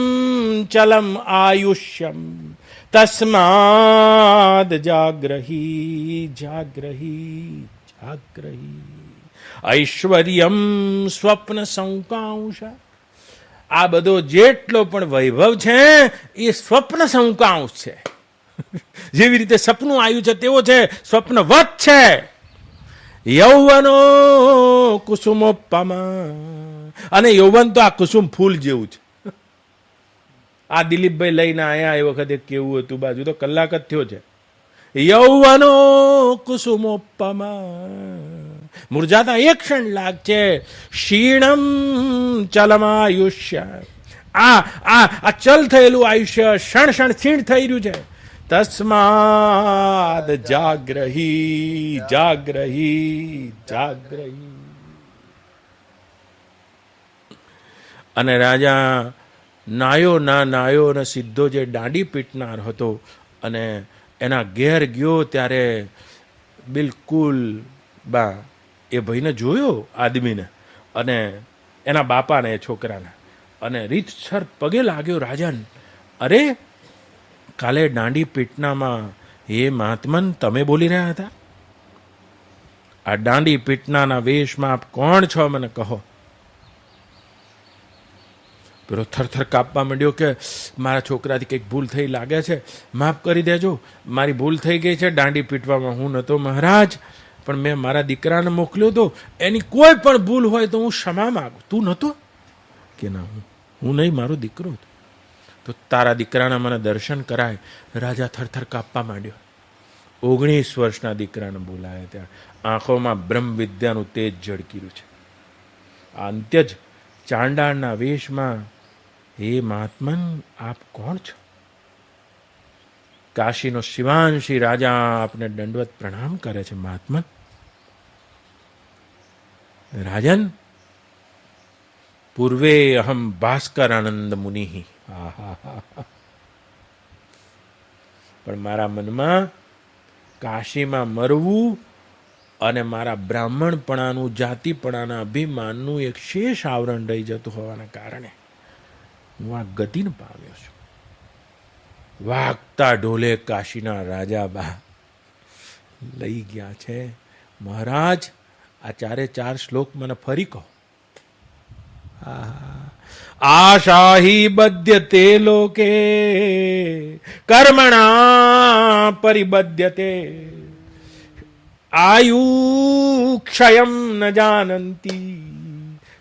A: ચલમ આયુષ્યમ તસ્માદ જાગ્રહી જાગ્રહી જાગ્રહી. ઐશ્વર્યમ સ્વપ્ન સંકાંશ. આ બધો જેટલો પણ વૈભવ છે એ સ્વપ્ન સંકાંશ છે. જેવી રીતે સપનું આવ્યું છે તેવો છે, સ્વપ્નવત છે. યૌવનો કુસુમોપમા. અને યૌવન તો આ કુસુમ ફૂલ જેવું છે. આ દિલીપભાઈ લઈને આયા એ વખતે કેવું હતું, બાજુ તો કલાક જ થયો છે. યૌવનો કુસુમોપમા. મુરઝાતા એક ક્ષણ લાગશે. ક્ષીણમ ચલમાયુષ્ય. આ ચલ થયેલું આયુષ્ય ક્ષણ ક્ષણ ક્ષીણ થઈ રહ્યું છે. તસ્માદ જાગ્રહી જાગ્રહી જાગ્રહી. અને રાજા નાયો ને સીધો જે દાંડી પીટનાર હતો અને એના ઘેર ગયો ત્યારે બિલકુલ બા એ ભાઈને જોયો આદમીને અને એના બાપાને, એ છોકરાને, અને રીતસર પગે લાગ્યો રાજન. અરે કાલે દાંડી પીટનામાં હે મહાત્મન તમે બોલી રહ્યા હતા? આ દાંડી પીટનાના વેશમાં આપ કોણ છો મને કહો. પેલો થરથર કાપવા માંડ્યો કે મારા છોકરાથી કંઈક ભૂલ થઈ લાગે છે, માફ કરી દેજો, મારી ભૂલ થઈ ગઈ છે, દાંડી પીટવામાં હું નહોતો મહારાજ, પણ મેં મારા દીકરાને મોકલ્યો તો, એની કોઈ પણ ભૂલ હોય તો હું ક્ષમા માગું. તું નહોતો? કે ના, હું નહીં, મારો દીકરો હતો. તો તારા દીકરાના મને દર્શન કરાય. રાજા થરથર કાપવા માંડ્યો. 19 વર્ષના દીકરાને બોલાય ત્યાં આંખોમાં બ્રહ્મ વિદ્યાનું તેજ ઝળકીયું છે. આ અંત્ય જ ચાંડાળના વેશમાં હે મહાત્મન આપ કોણ છો? કાશીનો શિવાંશી રાજા આપને દંડવત પ્રણામ કરે છે. મહાત્મન રાજન, પૂર્વે અહમ ભાસ્કર આનંદ મુનિ. પણ મારા મનમાં કાશીમાં મરવું અને મારા બ્રાહ્મણપણાનું, જાતિપણાના અભિમાનનું એક શેષ આવરણ રહી જતું હોવાના કારણે હું આ ગતિને પામ્યો છું. વાગતા ઢોલે કાશીના રાજા બા લઈ ગયા છે. મહારાજ આ 4 શ્લોક મને ફરી કહો. આશાહી બદ્યતે લોકે કર્મણા પરિબદ્યતે આયુ ક્ષયમ ન જાનંતી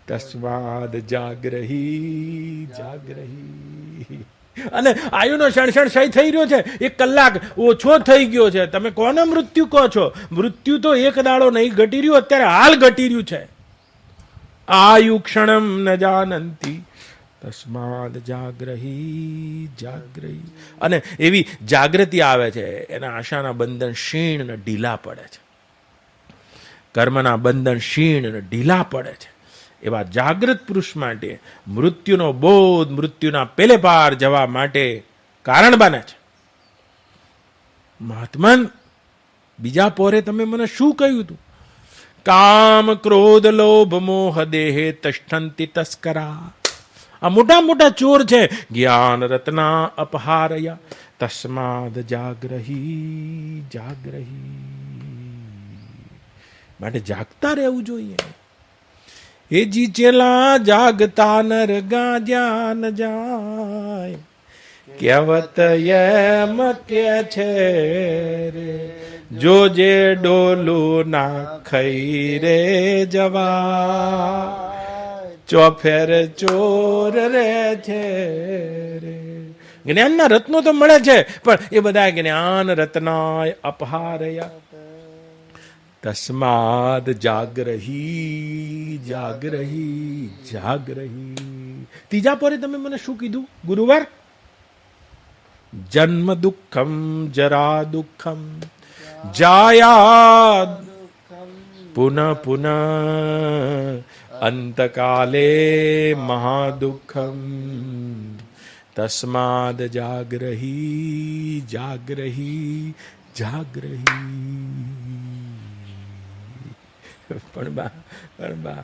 A: તસ્માદ જાગ્રહી જાગ્રહી. અને આયુનો ક્ષણ ક્ષય થઈ રહ્યો છે, 1 કલાક ઓછો થઈ ગયો છે. તમે કોને મૃત્યુ કહો છો? મૃત્યુ તો એક દાડો નહીં ઘટી રહ્યું, અત્યારે હાલ ઘટી રહ્યું છે. આયુ ક્ષણમ ન જાનંતી તસ્માદ જાગ્રહી જાગ્રહી. અને એવી જાગૃતિ આવે છે, એના આશાના બંધન ક્ષીણ ને ઢીલા પડે છે, કર્મના બંધન ક્ષીણ ને ઢીલા પડે છે. એવા જાગૃત પુરુષ માટે મૃત્યુનો બોધ મૃત્યુના પેલે પાર જવા માટે કારણ બને છે. મહાત્મન બીજા પોરે તમે મને શું કહ્યું હતું? કામ ક્રોધ લોભ મોહ દેહે તષ્ઠંતિ તસ્કરા. આ મોટા મોટા ચોર છે. જ્ઞાન રત્ના અપહારયા તસ્માદ જાગ્રહી જાગ્રહી. માટે જાગતા રહેવું જોઈએ. એ જી ચેલા જાગતા નર ગાજ્યા ન જાય, કહેવત એમ કે છે રે, જોજે ડોલું ના ખઈ રે જવા, ચોફેર ચોર રે છે રે. જ્ઞાનના રત્નો તો મળે છે, પણ એ બધા જ્ઞાન રત્નાય અપહારયા તસ્માદ જાગ્રહી જાગ્રહી જાગ્રહી. ત્રીજા પોરે તમે મને શું કીધું ગુરુવાર? જન્મ દુઃખમ જરા દુઃખમ જાયા પુનઃ પુનઃ અંતકાલે મહાદુઃખમ તસ્માદ જાગ્રહી જાગ્રહી જાગ્રહી. પણ બા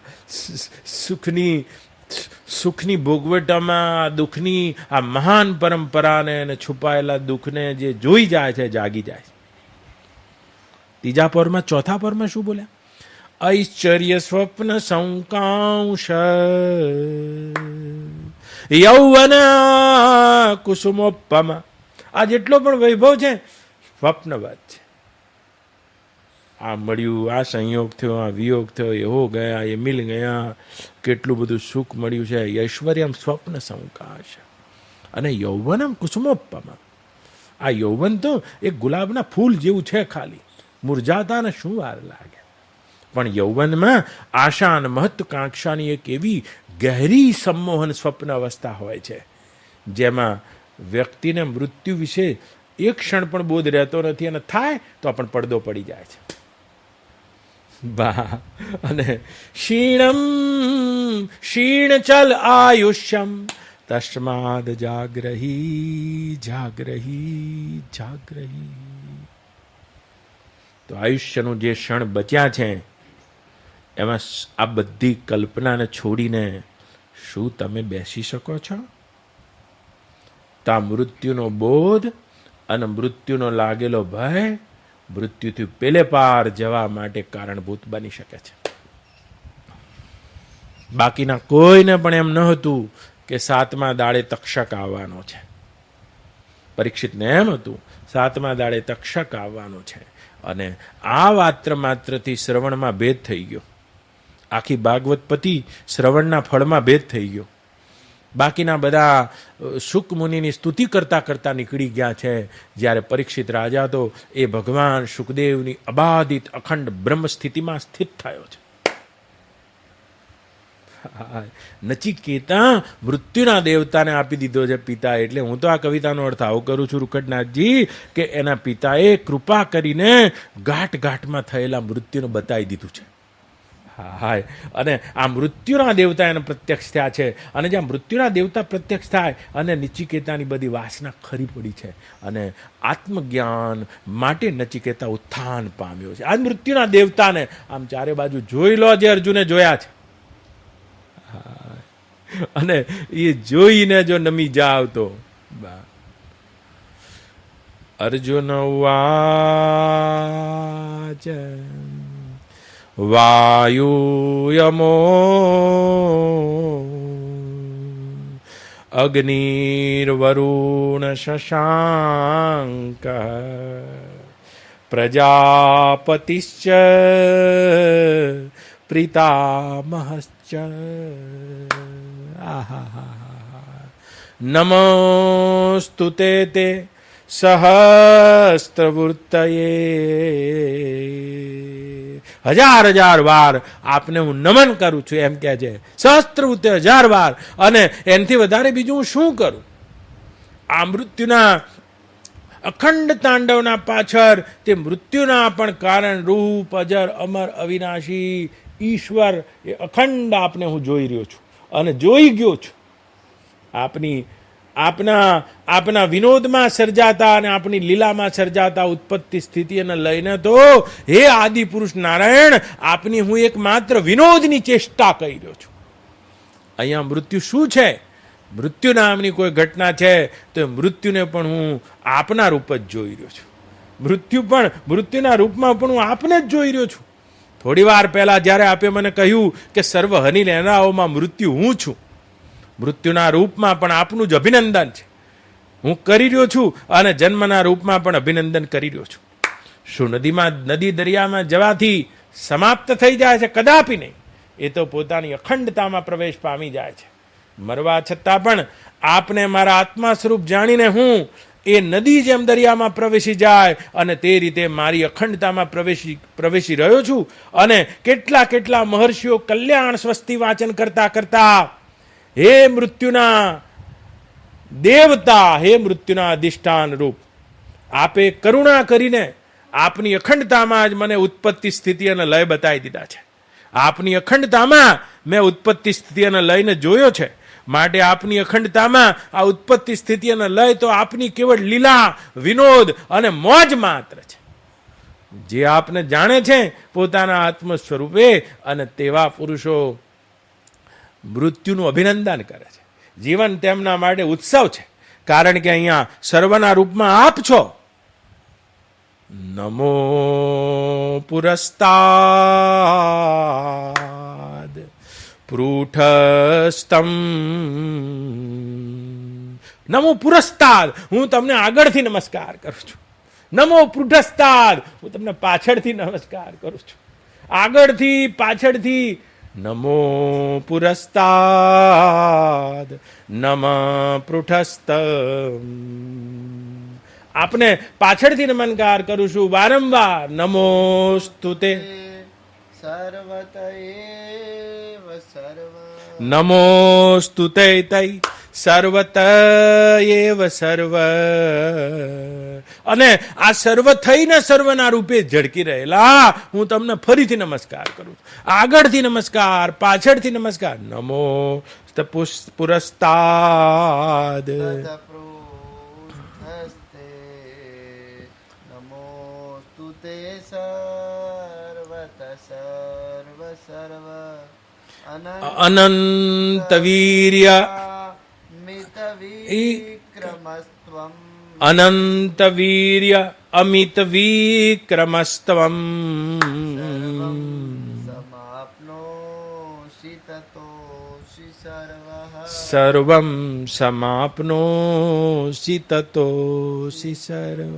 A: સુખની ભોગવટામાં દુઃખની આ મહાન પરંપરાને અને છુપાયેલા દુઃખને જે જોઈ જાય છે, જાગી જાય છે. ત્રીજા પરમાં, ચોથા પરમાં શું બોલ્યા? ઐશ્ચર્ય સ્વપ્ન સંકાંશ યૌવન કુસુમોપમા. આ જેટલો પણ વૈભવ છે સ્વપ્નવાદ છે. આ મળ્યું, આ સંયોગ થયો, આ વિયોગ થયો, એવો ગયા, એ મિલ ગયા, કેટલું બધું સુખ મળ્યું છે. ઐશ્વર્યમ સ્વપ્ન સંકાશ અને યૌવનમ કુસુમોપમા. આ યૌવન તો એક ગુલાબના ફૂલ જેવું છે, ખાલી મુરઝાતાને શું વાર લાગે. પણ યૌવનમાં આશા અને મહત્વાકાંક્ષાની એક એવી ગહેરી સંમોહન સ્વપ્ન અવસ્થા હોય છે, જેમાં વ્યક્તિને મૃત્યુ વિશે એક ક્ષણ પણ બોધ રહેતો નથી, અને થાય તો પણ પડદો પડી જાય છે. બા અને ક્ષીણમ ક્ષીણ ચલ આયુષ્યમ તસ્માદ જાગ્રહી જાગ્રહી જાગ્રહી. તો આયુષ્યનું જે ક્ષણ બચ્યા છે એમાં આ બધી કલ્પનાને છોડીને શું તમે બેસી શકો છો? તો આ મૃત્યુનો બોધ અને મૃત્યુનો લાગેલો ભય મૃત્યુથી પેલે પાર જવા માટે કારણભૂત બની શકે છે. બાકીના કોઈને પણ એમ ન હતું કે 7મા દાડે તક્ષક આવવાનો છે. પરીક્ષિતને એમ હતું 7મા દાડે તક્ષક આવવાનો છે. અને આ માત્રથી શ્રવણમાં ભેદ થઈ ગયો. આખી ભાગવત પતિ શ્રવણના ફળમાં ભેદ થઈ ગયો. બાકીના બધા શુક મુનિની સ્તુતિ કરતા કરતા નીકળી ગયા છે. જ્યારે પરીક્ષિત રાજા તો એ ભગવાન શુકદેવની અબાધિત અખંડ બ્રહ્મ સ્થિતિમાં સ્થિત થયો છે. નચિકેતા મૃત્યુના દેવતાને આપી દીધો છે પિતા. એટલે હું તો આ કવિતાનો અર્થ આવો કરું છું રૂકડનાથજી, કે એના પિતાએ કૃપા કરીને ઘાટ ઘાટમાં થયેલા મૃત્યુને બતાવી દીધું છે. હાય, અને આ મૃત્યુના દેવતા એને પ્રત્યક્ષ થયા છે. અને જ્યાં મૃત્યુના દેવતા પ્રત્યક્ષ થાય અને નચિકેતાની બધી વાસના ખરી પડી છે અને આત્મજ્ઞાન માટે નચિકેતા ઉત્થાન પામ્યો છે. આ મૃત્યુના દેવતાને આમ ચારે બાજુ જોઈ લો જે અર્જુને જોયા છે. અને એ જોઈને જો નમી જાવ તો અર્જુન વાચ વાયુયમો અગ્નિર્વરુણ શશાંક પ્રજાપતિશ્ચ પ્રીતામહશ્ચ નમોસ્તુતે તે સહસ્ત્રવૃત્તયે. હજાર વાર આપને હું નમન કરું છું એમ કહે છે. સહસ્ત્રવૃત્તે 1000 વાર. અને એનાથી વધારે બીજું હું શું કરું? આ મૃત્યુના અખંડ તાંડવના પાછળ તે મૃત્યુના પણ કારણ રૂપ અજર અમર અવિનાશી ઈશ્વર એ અખંડ આપને હું જોઈ રહ્યો છું અને જોઈ ગયો છું. આપના વિનોદમાં સર્જાતા અને આપણી લીલામાં સર્જાતા ઉત્પત્તિ સ્થિતિ અને લઈને તો હે આદિ પુરુષ નારાયણ, આપની હું એકમાત્ર વિનોદની ચેષ્ટા કરી રહ્યો છું. અહીંયા મૃત્યુ શું છે? મૃત્યુ નામની કોઈ ઘટના છે તો મૃત્યુને પણ હું આપના રૂપ જ જોઈ રહ્યો છું. મૃત્યુના રૂપમાં પણ હું આપને જ જોઈ રહ્યો છું. થોડી વાર પહેલા જ્યારે આપે મને કહ્યું કે સર્વ હની લેનાઓમાં મૃત્યુ હું છું, મૃત્યુના રૂપમાં પણ આપનું જ અભિનંદન છે હું કરી રહ્યો છું અને જન્મના રૂપમાં પણ અભિનંદન કરી રહ્યો છું. શું નદી દરિયામાં જવાથી સમાપ્ત થઈ જાય છે? કદાપી નહીં. એ તો પોતાની અખંડતામાં પ્રવેશ પામી જાય છે. મરવા છતાં પણ આપને મારા આત્મા સ્વરૂપ જાણીને હું એ નદી જેમ દરિયામાં પ્રવેશી જાય અને તે રીતે મારી અખંડતામાં પ્રવેશી રહ્યો છું. અને કેટલા મહર્ષિઓ કલ્યાણ સ્વસ્તિ વાચન કરતા કરતા હે મૃત્યુના દેવતા, હે મૃત્યુના અધિષ્ઠાન રૂપ, આપે કરુણા કરીને આપની અખંડતામાં જ મને ઉત્પત્તિ સ્થિતિ અને લય બતાવી દીધા છે. આપની અખંડતામાં મેં ઉત્પત્તિ સ્થિતિ અને લયને જોયો છે. માટે આપની અખંડતામાં આ ઉત્પત્તિ સ્થિતિ અને લય તો આપની કેવળ લીલા, વિનોદ અને મોજ માત્ર છે. જે આપને જાણે છે પોતાના આત્મ સ્વરૂપે, અને તેવા પુરુષો મૃત્યુનું અભિનંદન કરે છે. જીવન તેમના માટે ઉત્સવ છે, કારણ કે અહીંયા સર્વના રૂપમાં આપ છો. નમો પુરસ્તાદ પૃઠસ્તમ. નમો પુરસ્તાદ, હું તમને આગળથી નમસ્કાર કરું છું. નમો પૃઠસ્તાદ, હું તમને પાછળથી નમસ્કાર કરું છું. આગળથી પાછળથી નમો પુરસ્તાદ નમ પૃઠસ્ત. આપને પાછળથી નમસ્કાર કરું છું વારંવાર. નમોસ્તુતે
B: સર્વતએવ સર્વ.
A: નમોસ્તુતે તૈ સર્વતએવ સર્વ. અને આ સર્વ થઈને સર્વના રૂપે ઝળકી રહેલા હું તમને ફરીથી નમસ્કાર કરું. આગળથી નમસ્કાર, પાછળથી નમસ્કાર. નમો પુરસ્તાદ.
B: તદપૃષ્ઠસ્તે નમોસ્તુતે સર્વત સર્વ સર્વ.
A: અનંત વીર્ય
B: મિત વિક્રમસ્ત્વમ
A: અનંત વીર્ય અમિત વિક્રમસ્તવમ
B: સમાપ્નોષિ તતોષિ સર્વઃ
A: સર્વમ સમાપ્નોષિ તતોષિ સર્વ.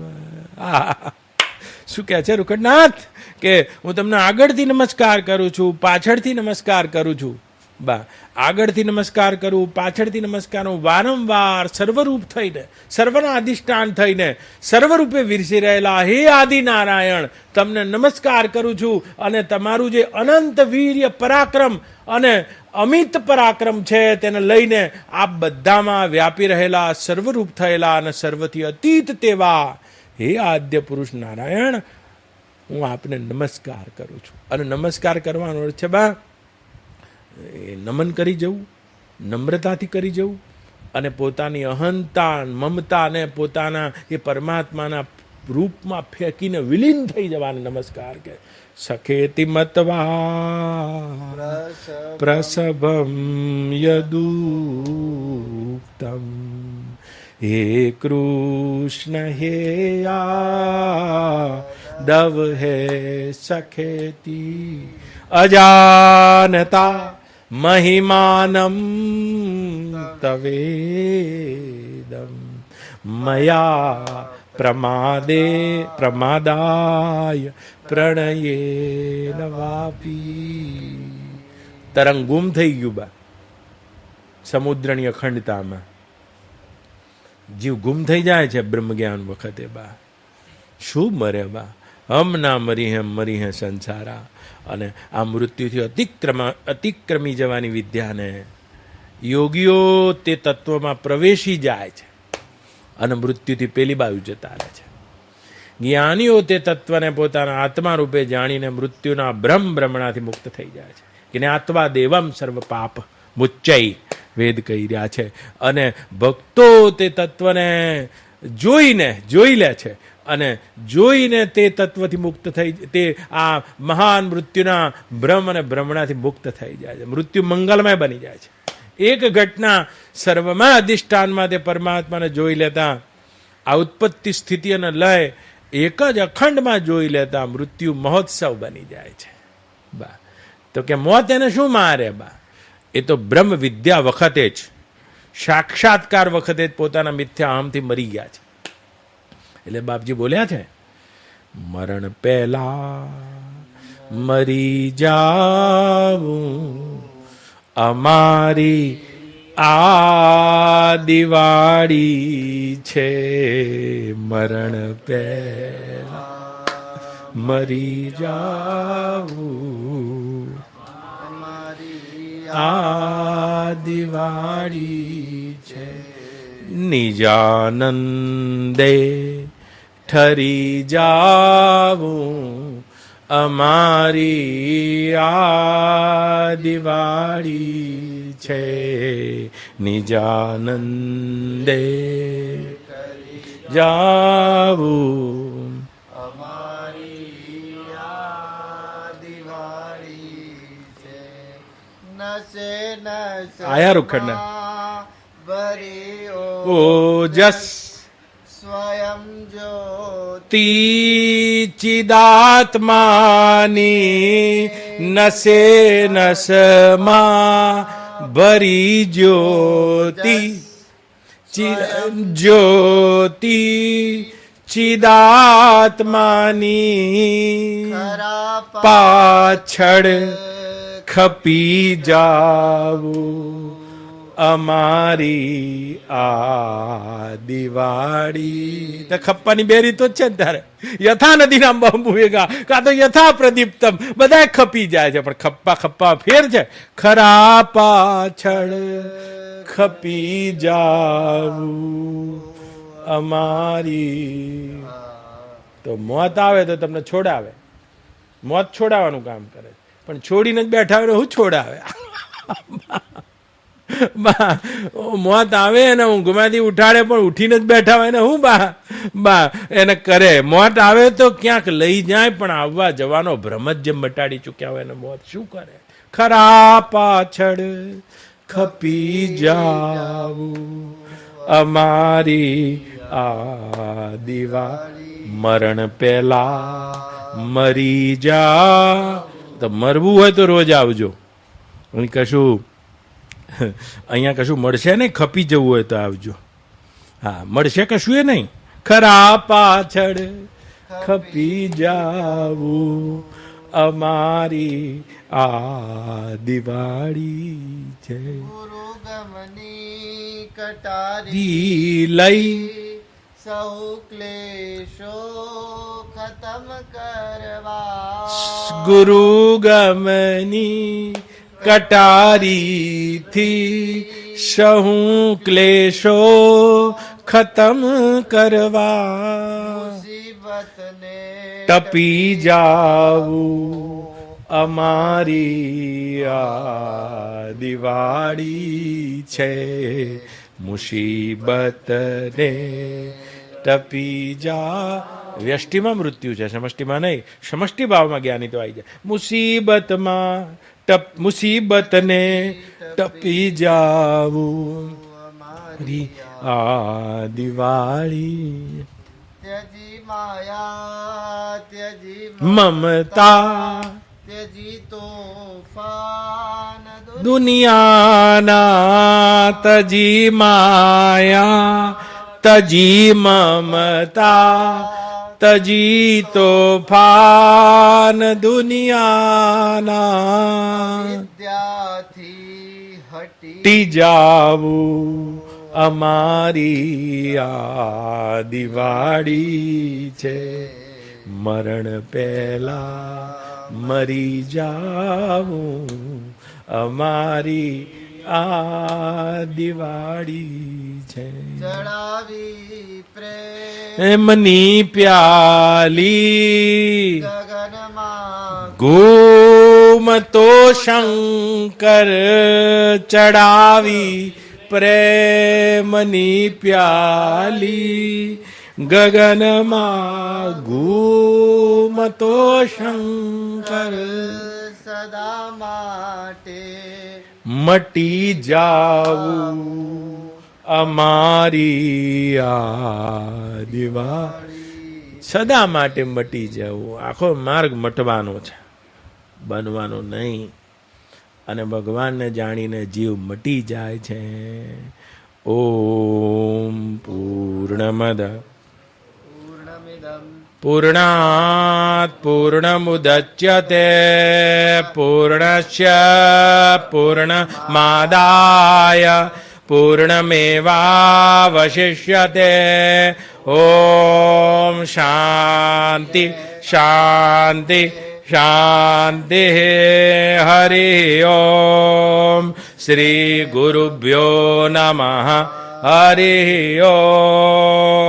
A: શું કહે છે રૂકડનાથ કે હું તમને આગળથી નમસ્કાર કરું છું, પાછળથી નમસ્કાર કરું છું. બા આગળથી નમસ્કાર કરું, પાછળથી નમસ્કાર, હું વારંવાર સર્વરૂપ થઈને, સર્વના અધિષ્ઠાન થઈને, સર્વરૂપે વિરસી રહેલા હે આદિનારાયણ તમને નમસ્કાર કરું છું. અને તમારું જે અનંત વીર્ય પરાક્રમ અને અમિત પરાક્રમ છે તેને લઈને આપ બધામાં વ્યાપી રહેલા, સર્વરૂપ થયેલા અને સર્વથી અતીત તેવા હે આદ્ય પુરુષ નારાયણ હું આપને નમસ્કાર કરું છું. અને નમસ્કાર કરવાનો અર્થ છે બા એ નમન કરી જવું, નમ્રતાથી કરી જવું અને પોતાની અહંતા મમતાને પોતાના એ પરમાત્માના રૂપમાં ફેંકીને વિલીન થઈ જવાને નમસ્કાર કે સખેતિ મતવા પ્રસભમ યદુક્તમ હે કૃષ્ણ હે યાદવ હે સખેતી અજાનતા મહિમાનમ તવેદમ મયા પ્રમાદાય પ્રણયેન વાપી. તરંગ ગુમ થઈ ગયું બા સમુદ્રની અખંડતામાં. જીવ ગુમ થઈ જાય છે બ્રહ્મ જ્ઞાન વખતે બા. શું મરે બા, હમ ના મરી હે મરી હે સંસારા. અને આ મૃત્યુથી અતિક્રમી જવાની વિદ્યાને યોગીઓ તે તત્વમાં પ્રવેશી જાય છે અને મૃત્યુથી પેલી બાજુ જતા રહે છે. જ્ઞાનીઓ તે તત્વને પોતાના આત્મા રૂપે જાણીને મૃત્યુના ભ્રમણાથી મુક્ત થઈ જાય છે. જ્ઞાત્વા દેવમ સર્વ પાપ મુચ્ચય વેદ કહી રહ્યા છે. અને ભક્તો તે તત્વને જોઈ લે છે અને જોઈને તે તત્વથી મુક્ત થઈ, તે આ મહાન મૃત્યુના ભ્રમ અને ભ્રમણાથી મુક્ત થઈ જાય છે. મૃત્યુ મંગલમય બની જાય છે. એક ઘટના સર્વમાં અધિષ્ઠાનમાં તે પરમાત્માને જોઈ લેતા, આ ઉત્પત્તિ સ્થિતિ અને લય એક જ અખંડમાં જોઈ લેતા મૃત્યુ મહોત્સવ બની જાય છે. બા તો કે મોત એને શું મારે બા, એ તો બ્રહ્મ વિદ્યા વખતે જ, સાક્ષાત્કાર વખતે જ પોતાના મિથ્યા અહમથી મરી ગયા છે. એટલે બાપજી બોલ્યા છે મરણ પહેલા મરી જાવું અમારી આ દિવાળી છે. મરણ પહેલા મરી જાવું આ દિવાળી છે. નિજાનંદે ઠરી જાવું અમારી આ દિવાળી છે. નિજાનંદે જાવું
B: અમારી આ દિવાળી છે. નશે નશે
A: આયા રૂખડના
B: ભરી
A: ઓજસ
B: સ્વયં જ્યોતિ
A: તી ચિદાત્માની નસે નસમાં ભરી જ્યોતિ જ્યોતિ ચિદાત્માની
B: ખરા
A: પાછળ ખપી જાવું અમારી આ દિવાળી. તો ખપ્પાની બે રીતો જ છે ને તારે, યથા નદી નામ બહુવેગા કાં તો યથા પ્રદીપ્તમ, બધા ખપી જાય છે પણ ખપ્પા ફેર છે. ખરા પાછળ ખપી જાવું અમારી. તો મોત આવે તો તમને છોડાવે, મોત છોડાવવાનું કામ કરે, પણ છોડીને જ બેઠા હોય હું છોડાવે. મોત આવે ને ઊંઘમાંથી ઉઠાડે પણ ઉઠીને જ બેઠા હોય ને હું બા એને કરે. મોત આવે તો ક્યાંક લઈ જાય પણ આવવા જવાનો ભ્રમ જ જેમ મટાડી ચૂક્યા હોય ને મોત શું કરે. ખરા પાછળ ખપી જાવું અમારી આ દિવાળી મરણ પહેલા મરી જા. તો મરવું હોય તો રોજ આવજો. અહીં કશું અહીંયા કશું મળશે નહીં, ખપી જવું હોય તો આવજો. હા, મળશે કશું એ નહીં, ખરા પાછળ ખપી જાવું અમારી આ દિવાળી છે.
B: ગુરુ ગમની કટારી
A: દી લઈ
B: સૌ ક્લેશો ખતમ કરવા
A: ગુરુ ગમની કટારીથી સહુ ક્લેશો ખતમ કરવા
B: મુસીબતને
A: ટપી જાવું અમારી આ દિવાળી છે. મુસીબતને ટપી જા. વ્યષ્ટિમાં મૃત્યુ છે, સમષ્ટિમાં નહીં. સમષ્ટિ ભાવમાં જ્ઞાની તો આવી જાય. મુસીબતમાં મુસીબતને ટપી જાવું અમારી આ દિવાળી.
B: ત્યજી માયા ત્યજી
A: મમતા
B: ત્યજી તોફાન
A: દુનિયાના તજી માયા તજી મમતા તજી તોફાન દુનિયાના
B: વિદ્યાથી હટી
A: ટી જાવું અમારી આ દિવાળી છે. મરણ પહેલા મરી જાવું અમારી આ દિવાળી છે.
B: ચડાવી પ્રેમ
A: એમની પ્યાલી
B: ગગનમાં
A: ઘૂમતો શંકર ચડાવી પ્રેમની પ્યાલી ગગનમાં ઘૂમતો શંકર
B: સદા માટે
A: મટી જાવું અમારી આ દિવાળી. સદા માટે મટી જવું. આખો માર્ગ મટવાનો છે, બનવાનો નહીં. અને ભગવાનને જાણીને જીવ મટી જાય છે. ઓમ પૂર્ણમદ
B: પૂર્ણમિદં
A: પૂર્ણાત પૂર્ણમુદચ્યતે પૂર્ણસ્ય પૂર્ણમાદાય પૂર્ણમેવાવશિષ્યતે. ઓમ શાંતિ શાંતિ શાંતિ. હરિ ઓમ. શ્રી ગુરુભ્યો નમઃ. હરિ ઓમ.